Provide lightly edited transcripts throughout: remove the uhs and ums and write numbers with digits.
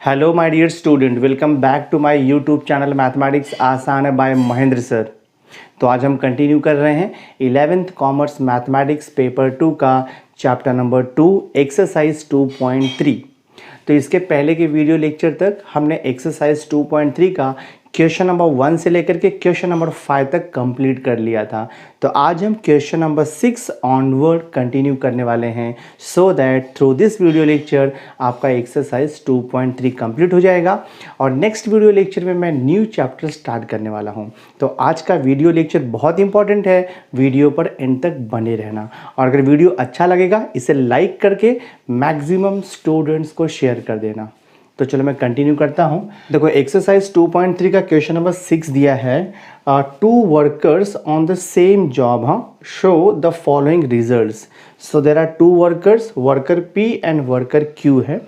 Hello my dear student, welcome back to my YouTube channel mathematics आसान है bye Mahendra sir. तो आज हम कंटिन्यू कर रहे हैं 11th कॉमर्स मैथमेटिक्स पेपर 2 का चैप्टर नंबर 2 एक्सरसाइज 2.3। तो इसके पहले के वीडियो लेक्चर तक हमने एक्सरसाइज 2.3 का क्वेश्चन नंबर 1 से लेकर के क्वेश्चन नंबर 5 तक कंप्लीट कर लिया था। तो आज हम क्वेश्चन नंबर 6 ऑनवर्ड कंटिन्यू करने वाले हैं, so that through this video lecture आपका एक्सरसाइज 2.3 कंप्लीट हो जाएगा और नेक्स्ट वीडियो लेक्चर में मैं न्यू चैप्टर स्टार्ट करने वाला हूं। तो आज का वीडियो लेक्चर बहुत इंपॉर्टेंट है, वीडियो पर एंड तक बने रहना और अगर वीडियो अच्छा लगेगा इसे लाइक करके मैक्सिमम स्टूडेंट्स को शेयर कर देना। तो चलो मैं कंटिन्यू करता हूं। देखो एक्सरसाइज 2.3 का क्वेश्चन नंबर 6 दिया है, two workers on the same job show the following results. So there are two workers, worker P and worker Q है।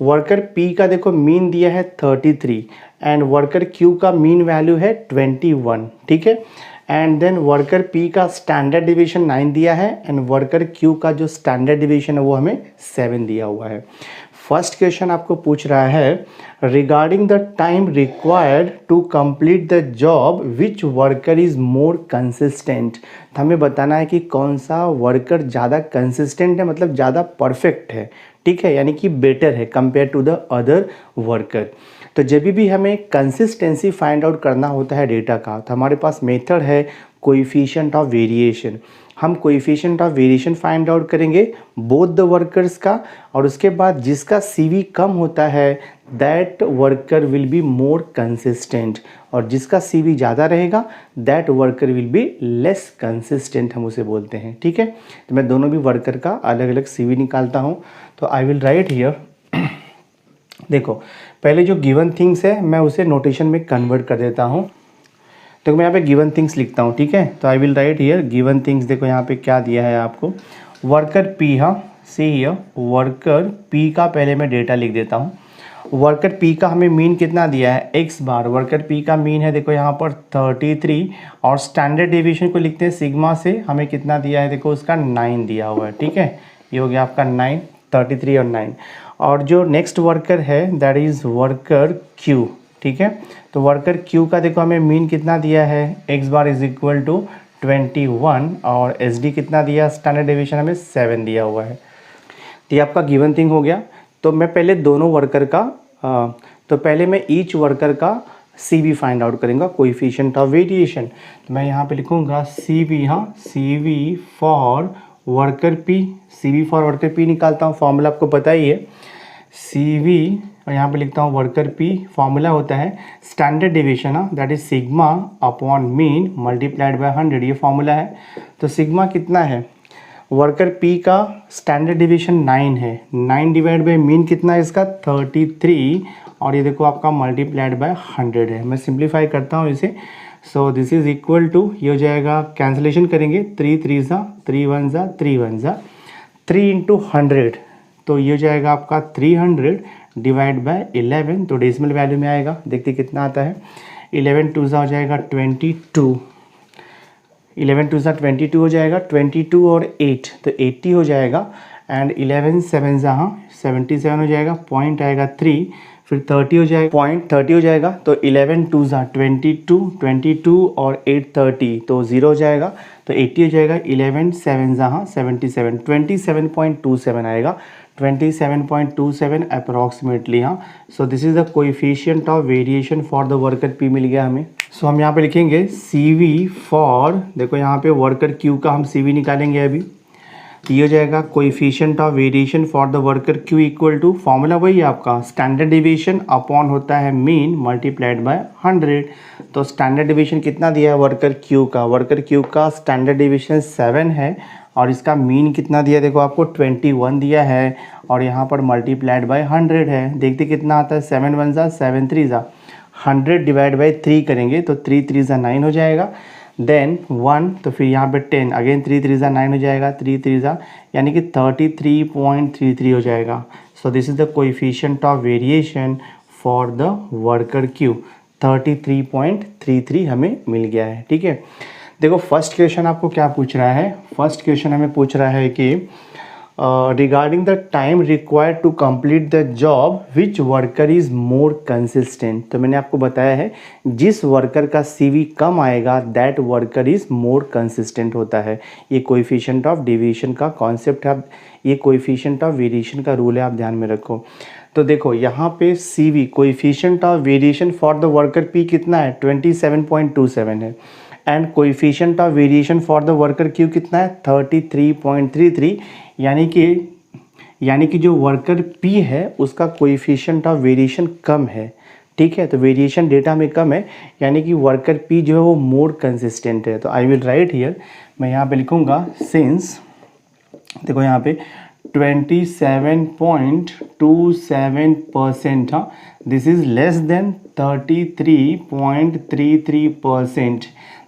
वर्कर पी का देखो मीन दिया है 33 एंड वर्कर क्यू का मीन वैल्यू है 21, ठीक है। एंड देन वर्कर पी का स्टैंडर्ड डिवीजन 9 दिया है एंड वर्कर क्यू का जो स्टैंडर्ड डिवीजन है वो हमें 7 दिया हुआ है। फर्स्ट क्वेश्चन आपको पूछ रहा है regarding the time required to complete the job which worker is more consistent. तो हमें बताना है कि कौन सा वर्कर ज़्यादा कंसिस्टेंट है, मतलब ज़्यादा परफेक्ट है, ठीक है, यानी कि बेटर है compare to the other worker. तो जब भी हमें कंसिस्टेंसी फाइंड आउट करना होता है डेटा का, तो हमारे पास मेथड है कोएफिशिएंट ऑफ वेरिएशन। हम coefficient of variation find out करेंगे बोथ द वर्कर्स का और उसके बाद जिसका सीवी कम होता है that worker will be more consistent और जिसका सीवी ज़्यादा रहेगा that worker will be less consistent, हम उसे बोलते हैं, ठीक है। तो मैं दोनों भी वर्कर का अलग अलग सीवी निकालता हूँ। तो आई विल राइट हियर। देखो पहले जो गिवन थिंग्स है मैं उसे नोटेशन में कन्वर्ट कर देता हूँ। तो मैं यहाँ पे गिवन थिंग्स लिखता हूँ, ठीक है। तो I will write here given things. देखो यहाँ पे क्या दिया है आपको, worker P, see here worker P का पहले मैं डेटा लिख देता हूँ। वर्कर पी का हमें मीन कितना दिया है एक्स बार। वर्कर पी का मीन है देखो यहाँ पर 33 और स्टैंडर्ड डेविएशन को लिखते हैं सिग्मा से, हमें कितना दिया है देखो उसका 9 दिया हुआ है, ठीक है। ये हो गया आपका 9, 33 और 9। और जो नेक्स्ट वर्कर है दैट इज़ वर्कर क्यू, ठीक है। तो वर्कर क्यू का देखो हमें मीन कितना दिया है X bar is equal to 21 और एस डी कितना दिया, स्टैंडर्ड डेविएशन हमें 7 दिया हुआ है। तो ये आपका गिवन थिंग हो गया। तो मैं पहले दोनों वर्कर का तो पहले मैं ईच वर्कर का सी वी फाइंड आउट करूँगा, कोएफिशिएंट ऑफ वेरिएशन। तो मैं यहाँ पे लिखूँगा C V, C V for worker P. C V for worker P निकालता हूँ, फॉर्मूला आपको पता ही है सी वी, और यहाँ पे लिखता हूँ वर्कर पी। फॉर्मूला होता है standard deviation that is sigma upon mean multiplied by 100, ये फॉर्मूला है। तो सिग्मा कितना है, वर्कर पी का स्टैंडर्ड डेविएशन 9 है, 9 डिवाइड बाय मीन कितना है इसका 33 और ये देखो आपका मल्टीप्लाइड बाय 100 है। मैं सिंप्लीफाई करता हूँ इसे। So this is equal to, ये हो जाएगा कैंसिलेशन करेंगे 3 3 ज़ा 3 1 ज़ा 3 1 ज़ा 3 इंटू 100, तो ये हो जाएगा आपका 300 डिवाइड बाय 11, तो डेसिमल वैल्यू में आएगा, देखते कितना आता है। 11 2 ज़ा हो जाएगा 22, 11 2 ज़ा 22 हो जाएगा, 22 और 8 तो 80 हो जाएगा एंड 11 7 ज़ा 77 हो जाएगा, पॉइंट आएगा 3, फिर 30 हो जाएगा, पॉइंट 30 हो जाएगा। तो 11 2 ज़ा 22, 22 और 8 30 तो 0 हो जाएगा, तो 80 हो जाएगा। 11 7 ज़ा 77, 27.27 आएगा, 27.27 approximately. So this is the coefficient of variation for the worker P मिल गया हमें। सो हम यहाँ पे लिखेंगे सी वी फॉर, देखो यहाँ पे वर्कर क्यू का हम सी वी निकालेंगे अभी। ये हो जाएगा coefficient of variation for the worker Q equal to, formula वही है आपका स्टैंडर्ड डिवीजन अपॉन होता है मीन मल्टीप्लाइड बाय 100। तो स्टैंडर्ड डिवीजन कितना दिया है वर्कर क्यू का, वर्कर क्यू का स्टैंडर्ड डिवीजन 7 है और इसका मीन कितना दिया देखो आपको 21 दिया है और यहाँ पर मल्टीप्लाइड बाय 100 है। देखते कितना आता है, 7 1 ज़ा 7 3 ज़ा 100 डिवाइड बाय 3 करेंगे तो 3 3 ज़ा 9 हो जाएगा, देन 1 तो फिर यहाँ पे 10 अगेन 3 3 ज़ा 9 हो जाएगा, 3 3 ज़ा यानी कि 33.33 हो जाएगा। सो this is the coefficient of variation for the worker Q, 33.33 हमें मिल गया है, ठीक है। देखो फर्स्ट क्वेश्चन आपको क्या पूछ रहा है, फर्स्ट क्वेश्चन हमें पूछ रहा है कि regarding the time required to complete the job which worker is more consistent. तो मैंने आपको बताया है जिस वर्कर का CV कम आएगा that worker is more consistent होता है। ये कोएफिशिएंट ऑफ डेविएशन का कॉन्सेप्ट है, ये कोएफिशिएंट ऑफ वेरिएशन का रूल है, आप ध्यान में रखो। तो देखो यहाँ पे CV coefficient of variation for the worker P कितना है 27.27 है, and coefficient of variation for the worker Q कितना है 33.33, यानी कि जो वर्कर P है उसका कोएफिशिएंट ऑफ वेरिएशन कम है। ठीक है, तो वेरिएशन डेटा में कम है, यानी कि वर्कर P जो है वो मोर कंसिस्टेंट है। तो आई विल राइट हियर, मैं यहाँ पे लिखूँगा सिंस, देखो यहाँ पे 27.27%, हाँ, this is less than 33.33%,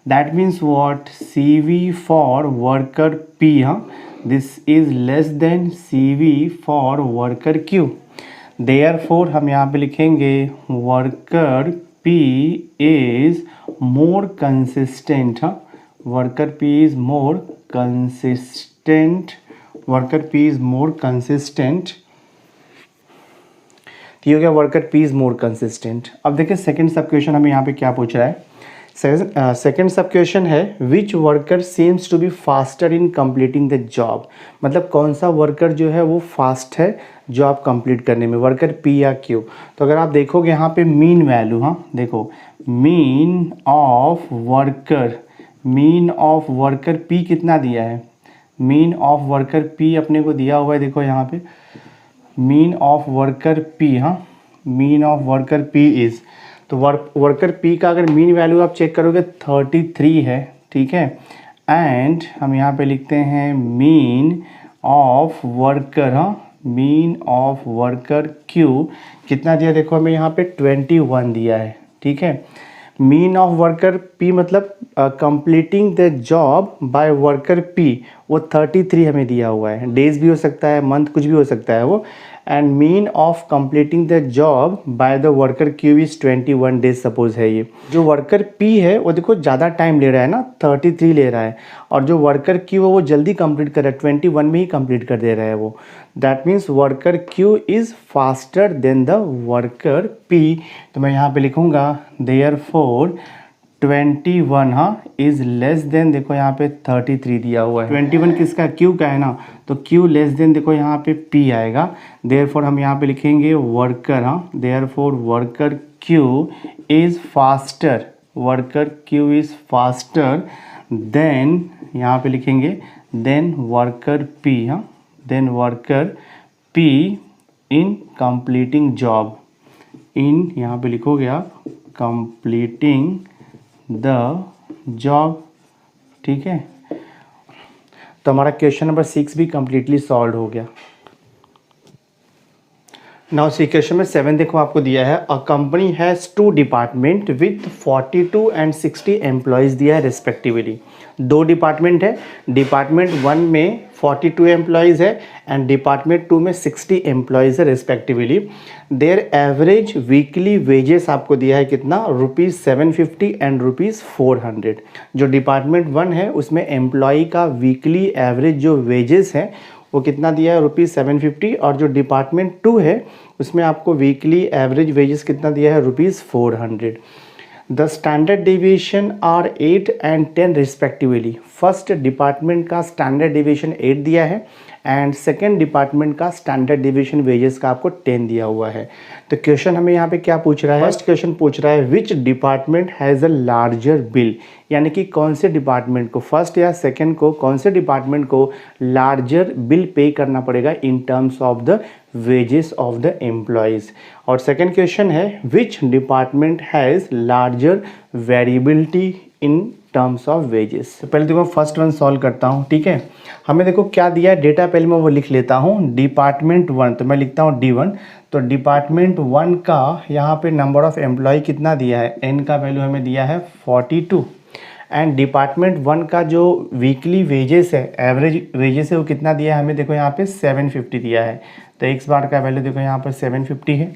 that means what CV for worker P, हाँ, this is less than CV for worker Q। Therefore हम यहाँ पे लिखेंगे worker P is more consistent, हाँ, worker P is more consistent, worker P is more consistent. तो ये हो गया worker P is more consistent. अब देखिए सेकंड सब क्वेश्चन हमें यहाँ पे क्या पूछ रहा है। सेकंड सब क्वेश्चन है which worker seems to be faster in completing the job, मतलब कौन सा वर्कर जो है वो फास्ट है जॉब कंप्लीट करने में, वर्कर P या Q। तो अगर आप देखोगे यहाँ पे मीन वैल्यू, हाँ देखो मीन ऑफ वर्कर P कितना दिया है, मीन ऑफ वर्कर P अपने को दिया हुआ है, देखो यहाँ पे मीन ऑफ वर्कर P, हाँ mean of worker P is, तो वर्कर P का अगर मीन वैल्यू आप चेक करोगे 33 है, ठीक है, एंड हम यहाँ पे लिखते हैं मीन ऑफ वर्कर, हाँ मीन ऑफ वर्कर Q कितना दिया, देखो हमें यहाँ पे 21 दिया है, ठीक है। मीन ऑफ वर्कर P मतलब completing the job by worker P वो 33 हमें दिया हुआ है, डेज भी हो सकता है, मंथ कुछ भी हो सकता है वो, and mean of completing the job by the worker Q is 21 days suppose है। ये जो वर्कर P है वो देखो ज़्यादा टाइम ले रहा है ना, 33 ले रहा है, और जो वर्कर Q है वो जल्दी कंप्लीट कर रहा है, 21 में ही कंप्लीट कर दे रहा है वो, that means worker Q is faster then the worker P। तो मैं यहाँ पे लिखूँगा देयरफॉर 21, हाँ इज़ लेस देन, देखो यहाँ पे 33 दिया हुआ है, 21 किसका Q का है ना, तो Q लेस देन देखो यहाँ पे P आएगा, देयरफॉर हम यहाँ पे लिखेंगे वर्कर, हाँ therefore worker Q is faster, worker Q is faster then, यहाँ पे लिखेंगे देन वर्कर P, हाँ then worker P in completing job, इन यहाँ पे लिखोगे आप कंप्लीटिंग द जॉब, ठीक है। तो हमारा क्वेश्चन नंबर 6 भी कंप्लीटली सॉल्व हो गया। नाउ सी क्वेश्चन में 7 देखो आपको दिया है, a company has 2 department with 42 and 60 employees दिया है रिस्पेक्टिवली। 2 डिपार्टमेंट है, डिपार्टमेंट 1 में 42 एम्प्लॉयज़ है एंड डिपार्टमेंट 2 में 60 एम्प्लॉयज़ है respectively. There average weekly wages आपको दिया है कितना, ₹750 एंड ₹400। जो डिपार्टमेंट 1 है उसमें एम्प्लॉय का वीकली एवरेज जो वेजेस है वो कितना दिया है ₹750, और जो डिपार्टमेंट 2 है उसमें आपको वीकली एवरेज वेजेस कितना दिया है ₹400। The standard deviation are 8 and 10 respectively. First department का स्टैंडर्ड डेविएशन 8 दिया है एंड सेकेंड डिपार्टमेंट का स्टैंडर्ड डेविएशन वेजेस का आपको 10 दिया हुआ है। तो क्वेश्चन हमें यहाँ पे क्या पूछ रहा है, फर्स्ट क्वेश्चन पूछ रहा है which department has a larger bill, यानी कि कौन से डिपार्टमेंट को, फर्स्ट या सेकेंड को, कौन से डिपार्टमेंट को लार्जर बिल पे करना पड़ेगा in terms of the wages of the employees. और सेकेंड क्वेश्चन है which department has larger variability in terms of wages. तो पहले देखो फर्स्ट वन सॉल्व करता हूँ, ठीक है। हमें देखो क्या दिया है डेटा, पहले मैं वो लिख लेता हूँ। डिपार्टमेंट 1, तो मैं लिखता हूँ D1। तो डिपार्टमेंट 1 का यहाँ पे नंबर ऑफ एम्प्लॉय कितना दिया है, N का वैल्यू हमें दिया है 42, एंड डिपार्टमेंट 1 का जो वीकली वेजेस है, एवरेज वेजेस है, वो कितना दिया है हमें, देखो यहाँ पे 750 दिया है। तो एक्स बार का वैल्यू देखो यहाँ पर 750 है।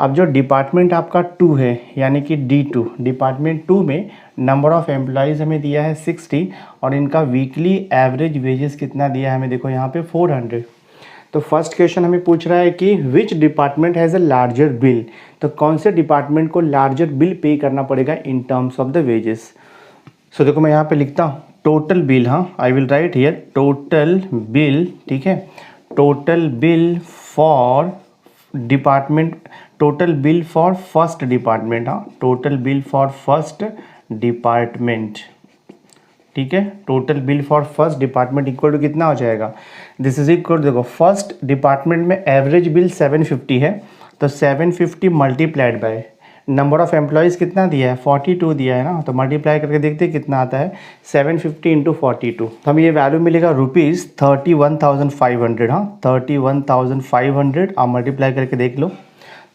अब जो डिपार्टमेंट आपका 2 है यानी कि D2, डिपार्टमेंट 2 में नंबर ऑफ एम्प्लॉयज़ हमें दिया है 60 और इनका वीकली एवरेज वेजेस कितना दिया है हमें, देखो यहाँ पे 400। तो फर्स्ट क्वेश्चन हमें पूछ रहा है कि which department has a larger bill, तो कौन से डिपार्टमेंट को लार्जर बिल पे करना पड़ेगा in terms of the wages. So देखो मैं यहाँ पे लिखता हूँ टोटल बिल, हाँ I will write here total bill, ठीक है, total bill for department, total bill for first department, हाँ total bill for first department, ठीक है, total bill for first department equal to कितना हो जाएगा, दिस इज इक्वल, देखो फर्स्ट डिपार्टमेंट में एवरेज बिल 750 है, तो 750 multiplied by number of employees कितना दिया है 42 दिया है ना, तो मल्टीप्लाई करके देखते हैं कितना आता है 750 इंटू 42, तो हमें ये वैल्यू मिलेगा ₹31,500, हाँ 31,500, आप मल्टीप्लाई करके देख लो।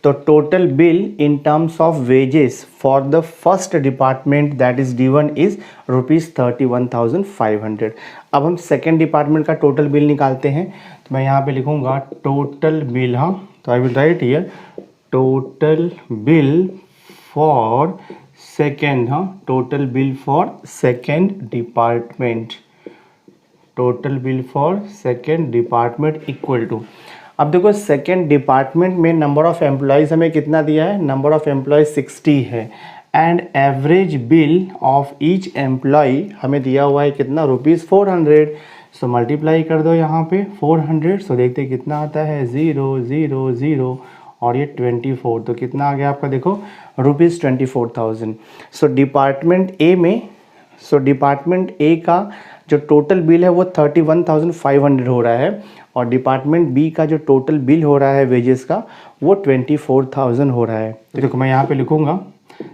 तो total bill in terms of wages for the first department that is given is ₹31,500। अब हम सेकेंड डिपार्टमेंट का टोटल बिल निकालते हैं, तो मैं यहाँ पे लिखूँगा टोटल बिल, हाँ तो I will write here total bill for second, हाँ total bill for second department, total bill for second department equal to, अब देखो सेकेंड डिपार्टमेंट में नंबर ऑफ एम्प्लॉयज़ हमें कितना दिया है, नंबर ऑफ एम्प्लॉयज़ 60 है and average bill of each employee हमें दिया हुआ है कितना ₹400, सो मल्टीप्लाई कर दो यहाँ पे 400, सो देखते हैं कितना आता है 0 0 0 और ये 24, तो कितना आ गया आपका देखो ₹24,000। सो डिपार्टमेंट ए में, सो डिपार्टमेंट ए का जो टोटल बिल है वो 31,500 हो रहा है और डिपार्टमेंट बी का जो टोटल बिल हो रहा है वेजेस का वो 24,000 हो रहा है। तो देखो मैं यहाँ पे लिखूँगा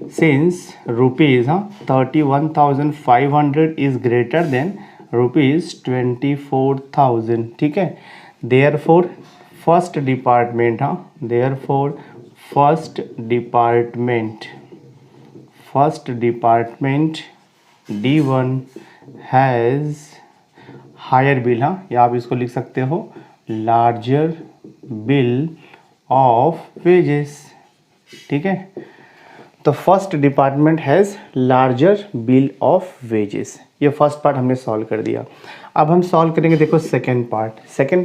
सिंस रुपीज़, हाँ 31,500 इज़ ग्रेटर देन ₹24,000, ठीक है, देयरफॉर फर्स्ट डिपार्टमेंट, हाँ therefore first department D1 has higher bill, हाँ या आप इसको लिख सकते हो लार्जर बिल ऑफ वेजेस, ठीक है, तो first department has larger bill of wages. ये फर्स्ट पार्ट हमने सॉल्व कर दिया। अब हम सॉल्व करेंगे, देखो सेकेंड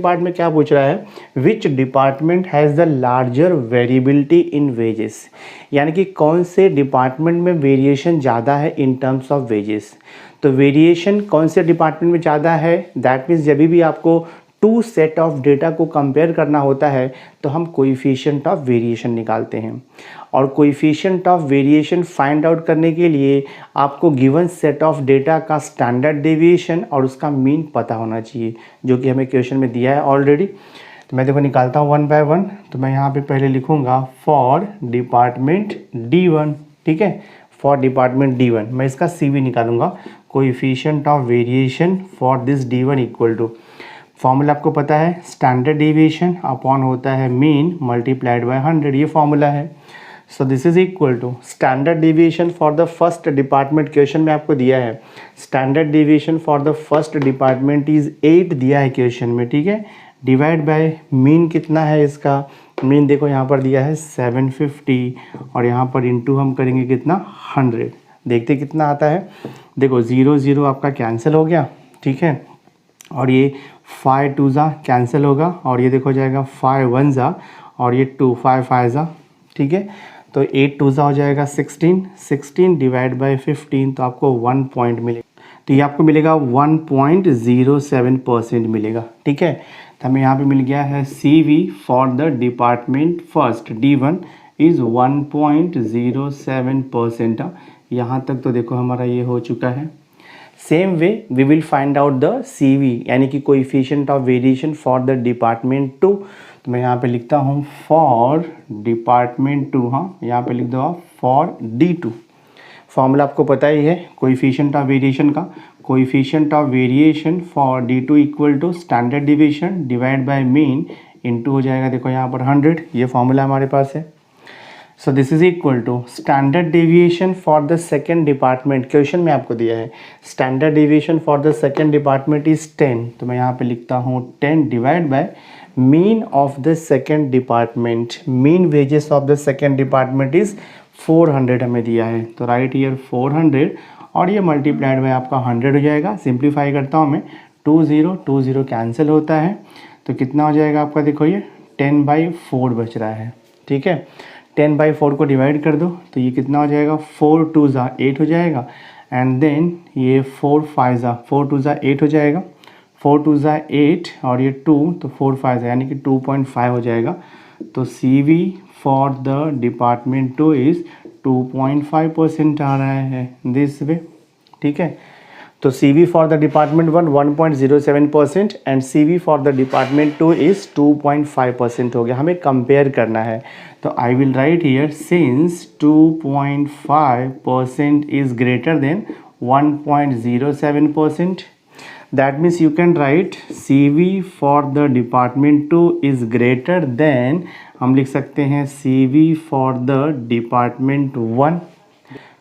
पार्ट में क्या पूछ रहा है, which department has the larger variability in wages, यानी कि कौन से डिपार्टमेंट में वेरिएशन ज़्यादा है इन टर्म्स ऑफ वेजेस। तो वेरिएशन कौन से डिपार्टमेंट में ज़्यादा है, दैट मीन्स जब भी आपको टू सेट ऑफ डेटा को कंपेयर करना होता है तो हम कोएफिशिएंट ऑफ वेरिएशन निकालते हैं, और coefficient of variation find out करने के लिए आपको गिवन सेट ऑफ डेटा का स्टैंडर्ड डेविएशन और उसका मीन पता होना चाहिए, जो कि हमें क्वेश्चन में दिया है ऑलरेडी। तो मैं देखो निकालता हूँ वन बाय वन। तो मैं यहाँ पे पहले लिखूँगा फॉर डिपार्टमेंट D1, ठीक है, फॉर डिपार्टमेंट D1 मैं इसका CV निकालूंगा, coefficient of variation for this D1 equal to, formula आपको पता है स्टैंडर्ड डेविएशन अपॉन होता है मीन मल्टीप्लाइड बाय 100, ये फॉर्मूला है। So this is equal to standard deviation for the first department, question में आपको दिया है standard deviation for the first department is 8 दिया है क्वेश्चन में, ठीक है, डिवाइड बाय मीन कितना है इसका, मीन देखो यहाँ पर दिया है 750 और यहाँ पर इंटू हम करेंगे कितना 100, देखते कितना आता है, देखो 0 0 आपका कैंसिल हो गया, ठीक है, और ये 5 2 ज़ा कैंसिल होगा और ये देखो जाएगा 5 1 ज़ा और ये 2 5 5 ज़ा, ठीक है, तो 8 2 ज़ा हो जाएगा 16 डिवाइड बाय 15, तो आपको 1 पॉइंट मिलेगा, तो ये आपको मिलेगा 1.07% मिलेगा, ठीक है। तो हमें यहाँ पे मिल गया है CV for the department first D1 is 1.07%। यहाँ तक तो देखो हमारा ये हो चुका है। Same way we will find out the CV यानी कि coefficient of variation for the department 2। तो मैं यहाँ पे लिखता हूँ फॉर डिपार्टमेंट 2, हाँ यहाँ पे लिख दो आप फॉर D2। फॉर्मूला आपको पता ही है कोएफिशिएंट ऑफ वेरिएशन का, coefficient of variation for D2 equal to standard deviation divide by mean into हो जाएगा देखो यहाँ पर 100, ये फॉर्मूला हमारे पास है। So this is equal to standard deviation for the second department, question में आपको दिया है standard deviation for the second department is 10, तो मैं यहाँ पे लिखता हूँ 10 divide by mean of the second department, mean wages of the second department is 400 हमें दिया है, तो राइट ईयर 400 और ये मल्टीप्लाइड बाय आपका 100 हो जाएगा। सिंप्लीफाई करता हूँ मैं, 2 0 कैंसिल होता है, तो कितना हो जाएगा आपका, देखो ये 10/4 बच रहा है, ठीक है। 10/4 को डिवाइड कर दो तो ये कितना हो जाएगा, 4 2 ज़ा 8 हो जाएगा, एंड देन ये 4 5 ज़ा 4 2 ज़ा 8 हो जाएगा, 4 2 ज़ा 8 और ये 2 तो 4 5 ज़ा यानी कि 2.5 हो जाएगा। तो CV for the department 2 is 2.5% आ रहा है दिस वे, ठीक है। तो CV for the department 1 1.07% and CV for the department 2 is 2.5% हो गया। हमें कंपेयर करना है तो I will write here since 2.5% is greater than 1.07%, that means you can write CV for the department 2 is greater than, हम लिख सकते हैं CV for the department 1।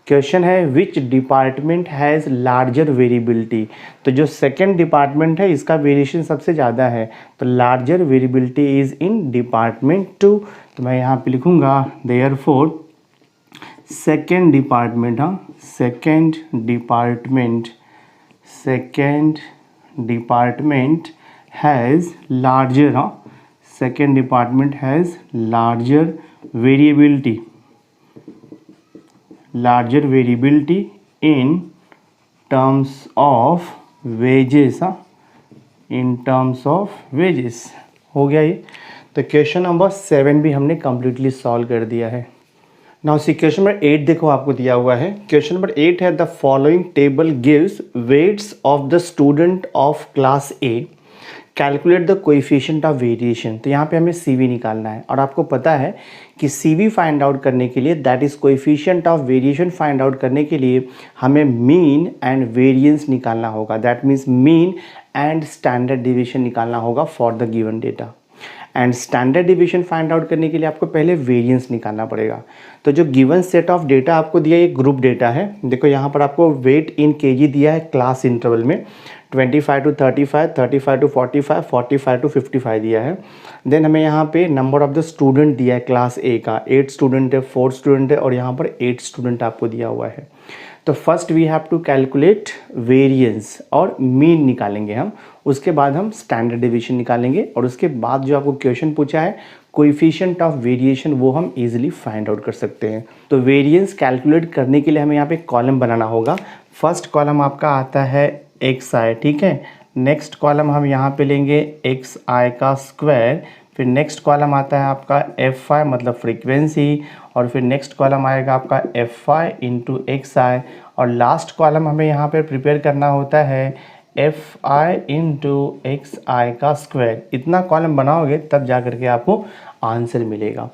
Question है which department has larger variability, तो जो सेकेंड डिपार्टमेंट है इसका variation सबसे ज़्यादा है, तो larger variability is in department 2। तो मैं यहाँ पे लिखूँगा देयरफॉर सेकेंड डिपार्टमेंट, हाँ सेकेंड डिपार्टमेंट हैज़ लार्जर, हाँ second department has larger variability in terms of wages, हाँ इन टर्म्स ऑफ वेजेस। हो गया ये। तो क्वेश्चन नंबर 7 भी हमने कम्प्लीटली सॉल्व कर दिया है। नाउ सी क्वेश्चन नंबर 8 देखो आपको दिया हुआ है। क्वेश्चन नंबर 8 है the following table gives weights of the student of class A, calculate the coefficient of variation. तो यहाँ पे हमें CV निकालना है और आपको पता है कि CV फाइंड आउट करने के लिए, that is coefficient of variation find out करने के लिए हमें मीन एंड वेरिएंस निकालना होगा, that means mean and standard division निकालना होगा for the given data. And standard division find out करने के लिए आपको पहले वेरिएंस निकालना पड़ेगा। तो जो गिवन सेट ऑफ डेटा आपको दिया ये ग्रुप डेटा है। देखो यहाँ पर आपको वेट इन केजी दिया है क्लास इंटरवल में, 25 to 35, 35 to 45, 45 to 55 दिया है। देन हमें यहाँ पे नंबर ऑफ द स्टूडेंट दिया है क्लास ए का, 8 स्टूडेंट है, 4 स्टूडेंट है और यहाँ पर 8 स्टूडेंट आपको दिया हुआ है। तो first we have to calculate variance और मीन निकालेंगे हम, उसके बाद हम स्टैंडर्ड डिवीजन निकालेंगे और उसके बाद जो आपको क्वेश्चन पूछा है कोएफिशिएंट ऑफ वेरिएशन वो हम इजीली फाइंड आउट कर सकते हैं। तो वेरिएंस कैलकुलेट करने के लिए हमें यहाँ पे कॉलम बनाना होगा। फर्स्ट कॉलम आपका आता है xi, ठीक है। नेक्स्ट कॉलम हम यहाँ पे लेंगे xi का स्क्वायर, फिर नेक्स्ट कॉलम आता है आपका fi मतलब फ्रीक्वेंसी, और फिर नेक्स्ट कॉलम आएगा आपका fi इंटू xi, और लास्ट कॉलम हमें यहाँ पे प्रिपेयर करना होता है fi इंटू xi का स्क्वायर। इतना कॉलम बनाओगे तब जा करके आपको आंसर मिलेगा।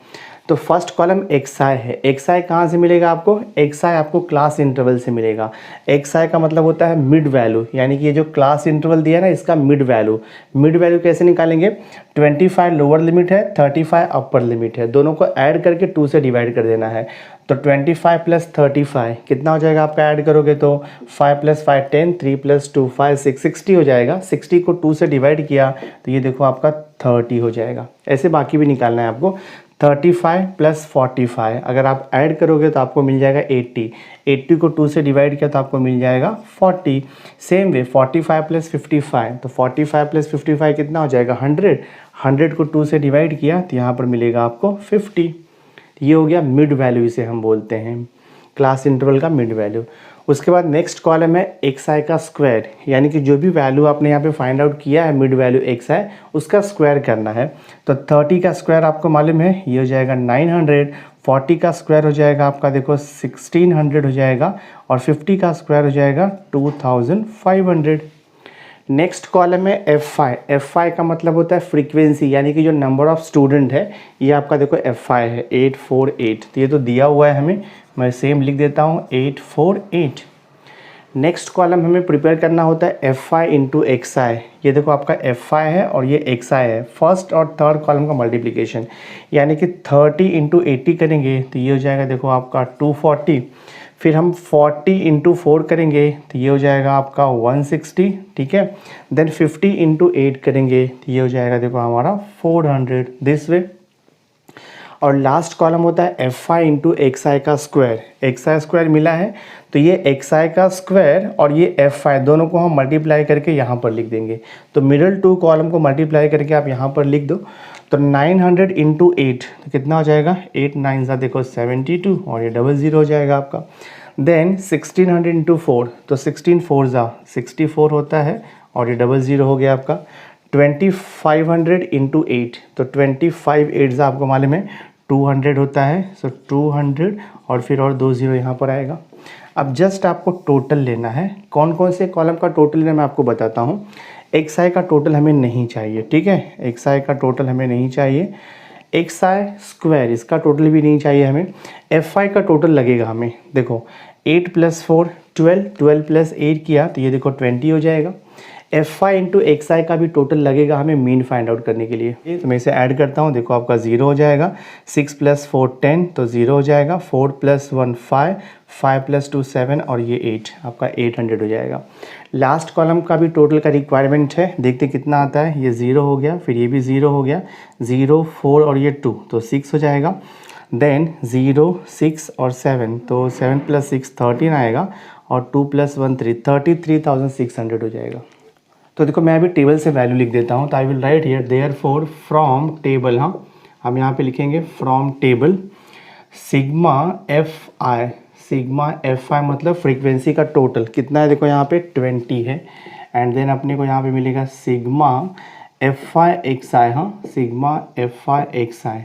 तो फर्स्ट कॉलम xi है, xi कहाँ से मिलेगा आपको, xi आपको क्लास इंटरवल से मिलेगा। xi का मतलब होता है मिड वैल्यू, यानी कि ये जो क्लास इंटरवल दिया है ना इसका मिड वैल्यू। मिड वैल्यू कैसे निकालेंगे, 25 लोअर लिमिट है, 35 अपर लिमिट है, दोनों को ऐड करके 2 से डिवाइड कर देना है। तो 25 प्लस 35 कितना हो जाएगा आपका, ऐड करोगे तो 5 प्लस 5 10, 3 प्लस 2 5 6 60 हो जाएगा। 60 को 2 से डिवाइड किया तो ये देखो आपका 30 हो जाएगा। ऐसे बाकी भी निकालना है आपको। 35 प्लस 45 अगर आप ऐड करोगे तो आपको मिल जाएगा 80, 80 को 2 से डिवाइड किया तो आपको मिल जाएगा 40। सेम वे 45 प्लस 55, तो 45 प्लस 55 कितना हो जाएगा 100, 100 को 2 से डिवाइड किया तो यहाँ पर मिलेगा आपको 50। ये हो गया मिड वैल्यू, इसे हम बोलते हैं क्लास इंटरवल का मिड वैल्यू। उसके बाद नेक्स्ट कॉलम है xi का स्क्वायर, यानी कि जो भी वैल्यू आपने यहाँ पे फाइंड आउट किया है मिड वैल्यू xi उसका स्क्वायर करना है। तो 30 का स्क्वायर आपको मालूम है ये हो जाएगा 900, 40 का स्क्वायर हो जाएगा आपका देखो 1600 हो जाएगा, और 50 का स्क्वायर हो जाएगा 2500। नेक्स्ट कॉलम है fi का मतलब होता है फ्रीक्वेंसी, यानी कि जो नंबर ऑफ स्टूडेंट है ये आपका देखो fi है 848, तो ये तो दिया हुआ है हमें, मैं सेम लिख देता हूँ 848। नेक्स्ट कॉलम हमें प्रिपेयर करना होता है fi इंटू xi, ये देखो आपका fi है और ये xi है, फर्स्ट और थर्ड कॉलम का मल्टीप्लिकेशन, यानी कि 30 इंटू 80 करेंगे तो ये हो जाएगा देखो आपका 240, फिर हम 40 इंटू 4 करेंगे तो ये हो जाएगा आपका 160, ठीक है। देन 50 इंटू 8 करेंगे तो ये हो जाएगा देखो हमारा 400 दिस वे। और लास्ट कॉलम होता है एफ आई इंटू एक्स आई का स्क्वायर। एक्स आई स्क्वायर मिला है तो ये एक्स आई का स्क्वायर और ये एफ आई दोनों को हम मल्टीप्लाई करके यहाँ पर लिख देंगे। तो मिडल टू कॉलम को मल्टीप्लाई करके आप यहाँ पर लिख दो। तो 900 इंटू 8 तो कितना हो जाएगा, 8 9 सा देखो 72 और ये 00 हो जाएगा आपका। देन 1600 इंटू 4 तो 16 4 ज़ा 64 होता है और ये 00 हो गया आपका। 2500 इंटू 8 तो 25 8 ज़ा आपको मालूम है 200 होता है। सो 200 और फिर और 2 0 यहाँ पर आएगा। अब जस्ट आपको टोटल लेना है। कौन कौन से कॉलम का टोटल लेना मैं आपको बताता हूँ। एक्स आई का टोटल हमें नहीं चाहिए, ठीक है, एक्स आई का टोटल हमें नहीं चाहिए। एक्स आई स्क्वायर इसका टोटल भी नहीं चाहिए हमें। एफ आई का टोटल लगेगा हमें। देखो 8 + 4 12, 12 + 8 किया तो ये देखो 20 हो जाएगा। एफ आई इंटू एक्स आई का भी टोटल लगेगा हमें मीन फाइंड आउट करने के लिए। तो मैं इसे ऐड करता हूँ, देखो आपका 0 हो जाएगा। 6 + 4 10 तो 0 हो जाएगा। 4 + 1 5, 5 + 2 7 और ये 8 आपका 800 हो जाएगा। लास्ट कॉलम का भी टोटल का रिक्वायरमेंट है, देखते कितना आता है। ये 0 हो गया, फिर ये भी 0 हो गया, 0 4 और ये 2 तो 6 हो जाएगा। देन 0 6 और 7 तो 7 + 6 13 आएगा और 2 + 1 3 33,600 हो जाएगा। तो देखो मैं अभी टेबल से वैल्यू लिख देता हूँ। तो I will write here therefore from table, हाँ हम यहाँ पे लिखेंगे from table sigma F I मतलब फ्रीक्वेंसी का टोटल कितना है, देखो यहाँ पे 20 है। एंड देन अपने को यहाँ पे मिलेगा sigma F I X I, हाँ सिग्मा एफ आई एक्स आई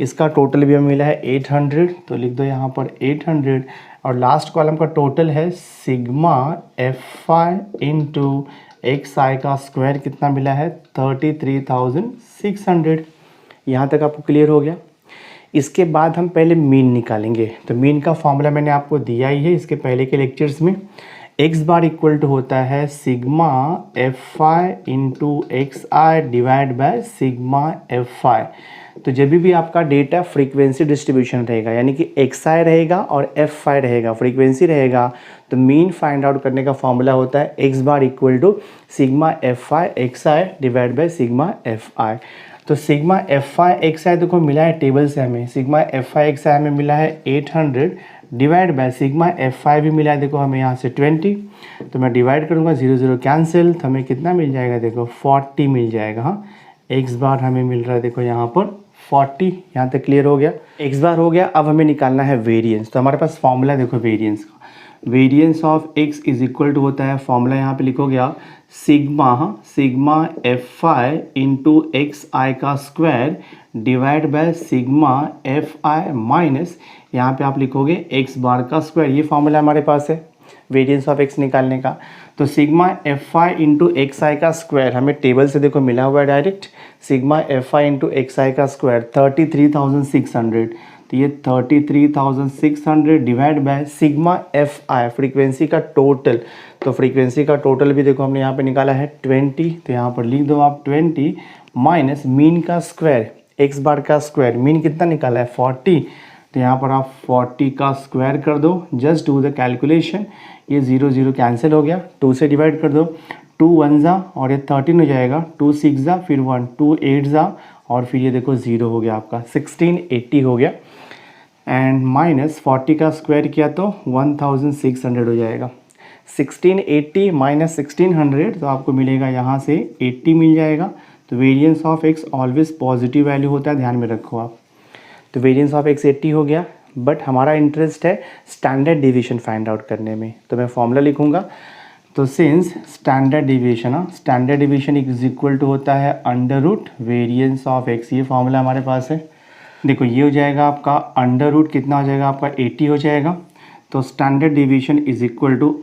इसका टोटल भी हमें मिला है 800 तो लिख दो यहाँ पर 800। और लास्ट कॉलम का टोटल है sigma F I into x आई का स्क्वायर कितना मिला है 33,600। यहाँ तक आपको क्लियर हो गया। इसके बाद हम पहले मीन निकालेंगे। तो मीन का फॉर्मूला मैंने आपको दिया ही है इसके पहले के लेक्चर्स में। एक्स बार इक्वल टू होता है sigma F I into x I divide by sigma F I. तो जब भी आपका डेटा फ्रीक्वेंसी डिस्ट्रीब्यूशन रहेगा यानी कि एक्स आई रहेगा और एफ आई रहेगा, फ्रीक्वेंसी रहेगा, तो मीन फाइंड आउट करने का फॉर्मूला होता है X bar equal to sigma F I X I divide by sigma F I. तो sigma F I X I देखो मिला है टेबल से हमें, sigma F I X I हमें मिला है 800 divide by sigma F I भी मिला है देखो हमें यहाँ से 20। तो मैं डिवाइड करूँगा 0 0 कैंसिल, तो हमें कितना मिल जाएगा देखो 40 मिल जाएगा। हाँ एक्स बार हमें मिल रहा है देखो यहाँ पर 40। यहाँ तक क्लियर हो गया। एक्स बार हो गया। अब हमें निकालना है वेरिएंस। तो हमारे पास फॉर्मूला देखो वेरिएंस का, variance of X is equal to होता है, फॉर्मूला यहाँ पे लिखोगे आप sigma F I into x आई का square divide by sigma F I minus यहाँ पे आप लिखोगे एक्स बार का स्क्वायर। ये फॉर्मूला हमारे पास है वेरिएंस ऑफ एक्स निकालने का। तो sigma F I into x आई का स्क्वायर हमें टेबल से देखो मिला हुआ है direct, sigma F I into x आई का स्क्वायर 33,600। तो ये 33,600 divide by sigma F I frequency का टोटल। तो फ्रीक्वेंसी का टोटल भी देखो हमने यहाँ पे निकाला है 20। तो यहाँ पर लिख दो आप 20 माइनस मीन का स्क्वायर एक्स बार का स्क्वायर, मीन कितना निकाला है 40। तो यहाँ पर आप 40 का स्क्वायर कर दो, जस्ट डू द कैलकुलेशन। ये 0 0 कैंसिल हो गया, 2 से डिवाइड कर दो, 2 1 ज़ा और ये 13 हो जाएगा, 2 6 ज़ा फिर 1 2 8 ज़ा और फिर ये देखो 0 हो गया आपका 1680 हो गया। एंड माइनस 40 का स्क्वायर किया तो 1600 हो जाएगा। 1680 माइनस 1600 तो आपको मिलेगा यहाँ से 80 मिल जाएगा। तो variance of x always positive value होता है, ध्यान में रखो आप। तो वेरिएंस ऑफ एक्स 80 हो गया, बट हमारा इंटरेस्ट है स्टैंडर्ड डिवीजन फाइंड आउट करने में। तो मैं फॉर्मूला लिखूँगा। तो since standard division, standard division is equal to होता है under root variance of X. ये फॉर्मूला हमारे पास है। देखो ये हो जाएगा आपका अंडर रूट कितना हो जाएगा आपका 80 हो जाएगा। तो standard division is equal to,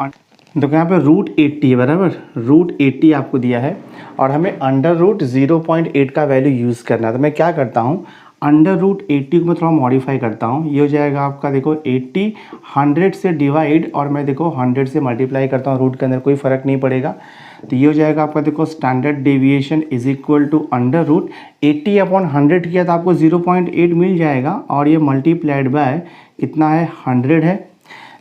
देखो यहाँ पे रूट 80 है बराबर, रूट 80 आपको दिया है और हमें अंडर रूट 0.8 का वैल्यू यूज़ करना है। तो मैं क्या करता हूँ, अंडर रूट 80 को मैं थोड़ा मॉडिफाई करता हूँ। ये हो जाएगा आपका देखो 80 100 से डिवाइड और मैं देखो 100 से मल्टीप्लाई करता हूँ, रूट के अंदर कोई फ़र्क नहीं पड़ेगा। तो ये हो जाएगा आपका देखो standard deviation is equal to under root 80/100 किया तो आपको 0.8 मिल जाएगा और ये मल्टीप्लाइड बाय कितना है 100 है।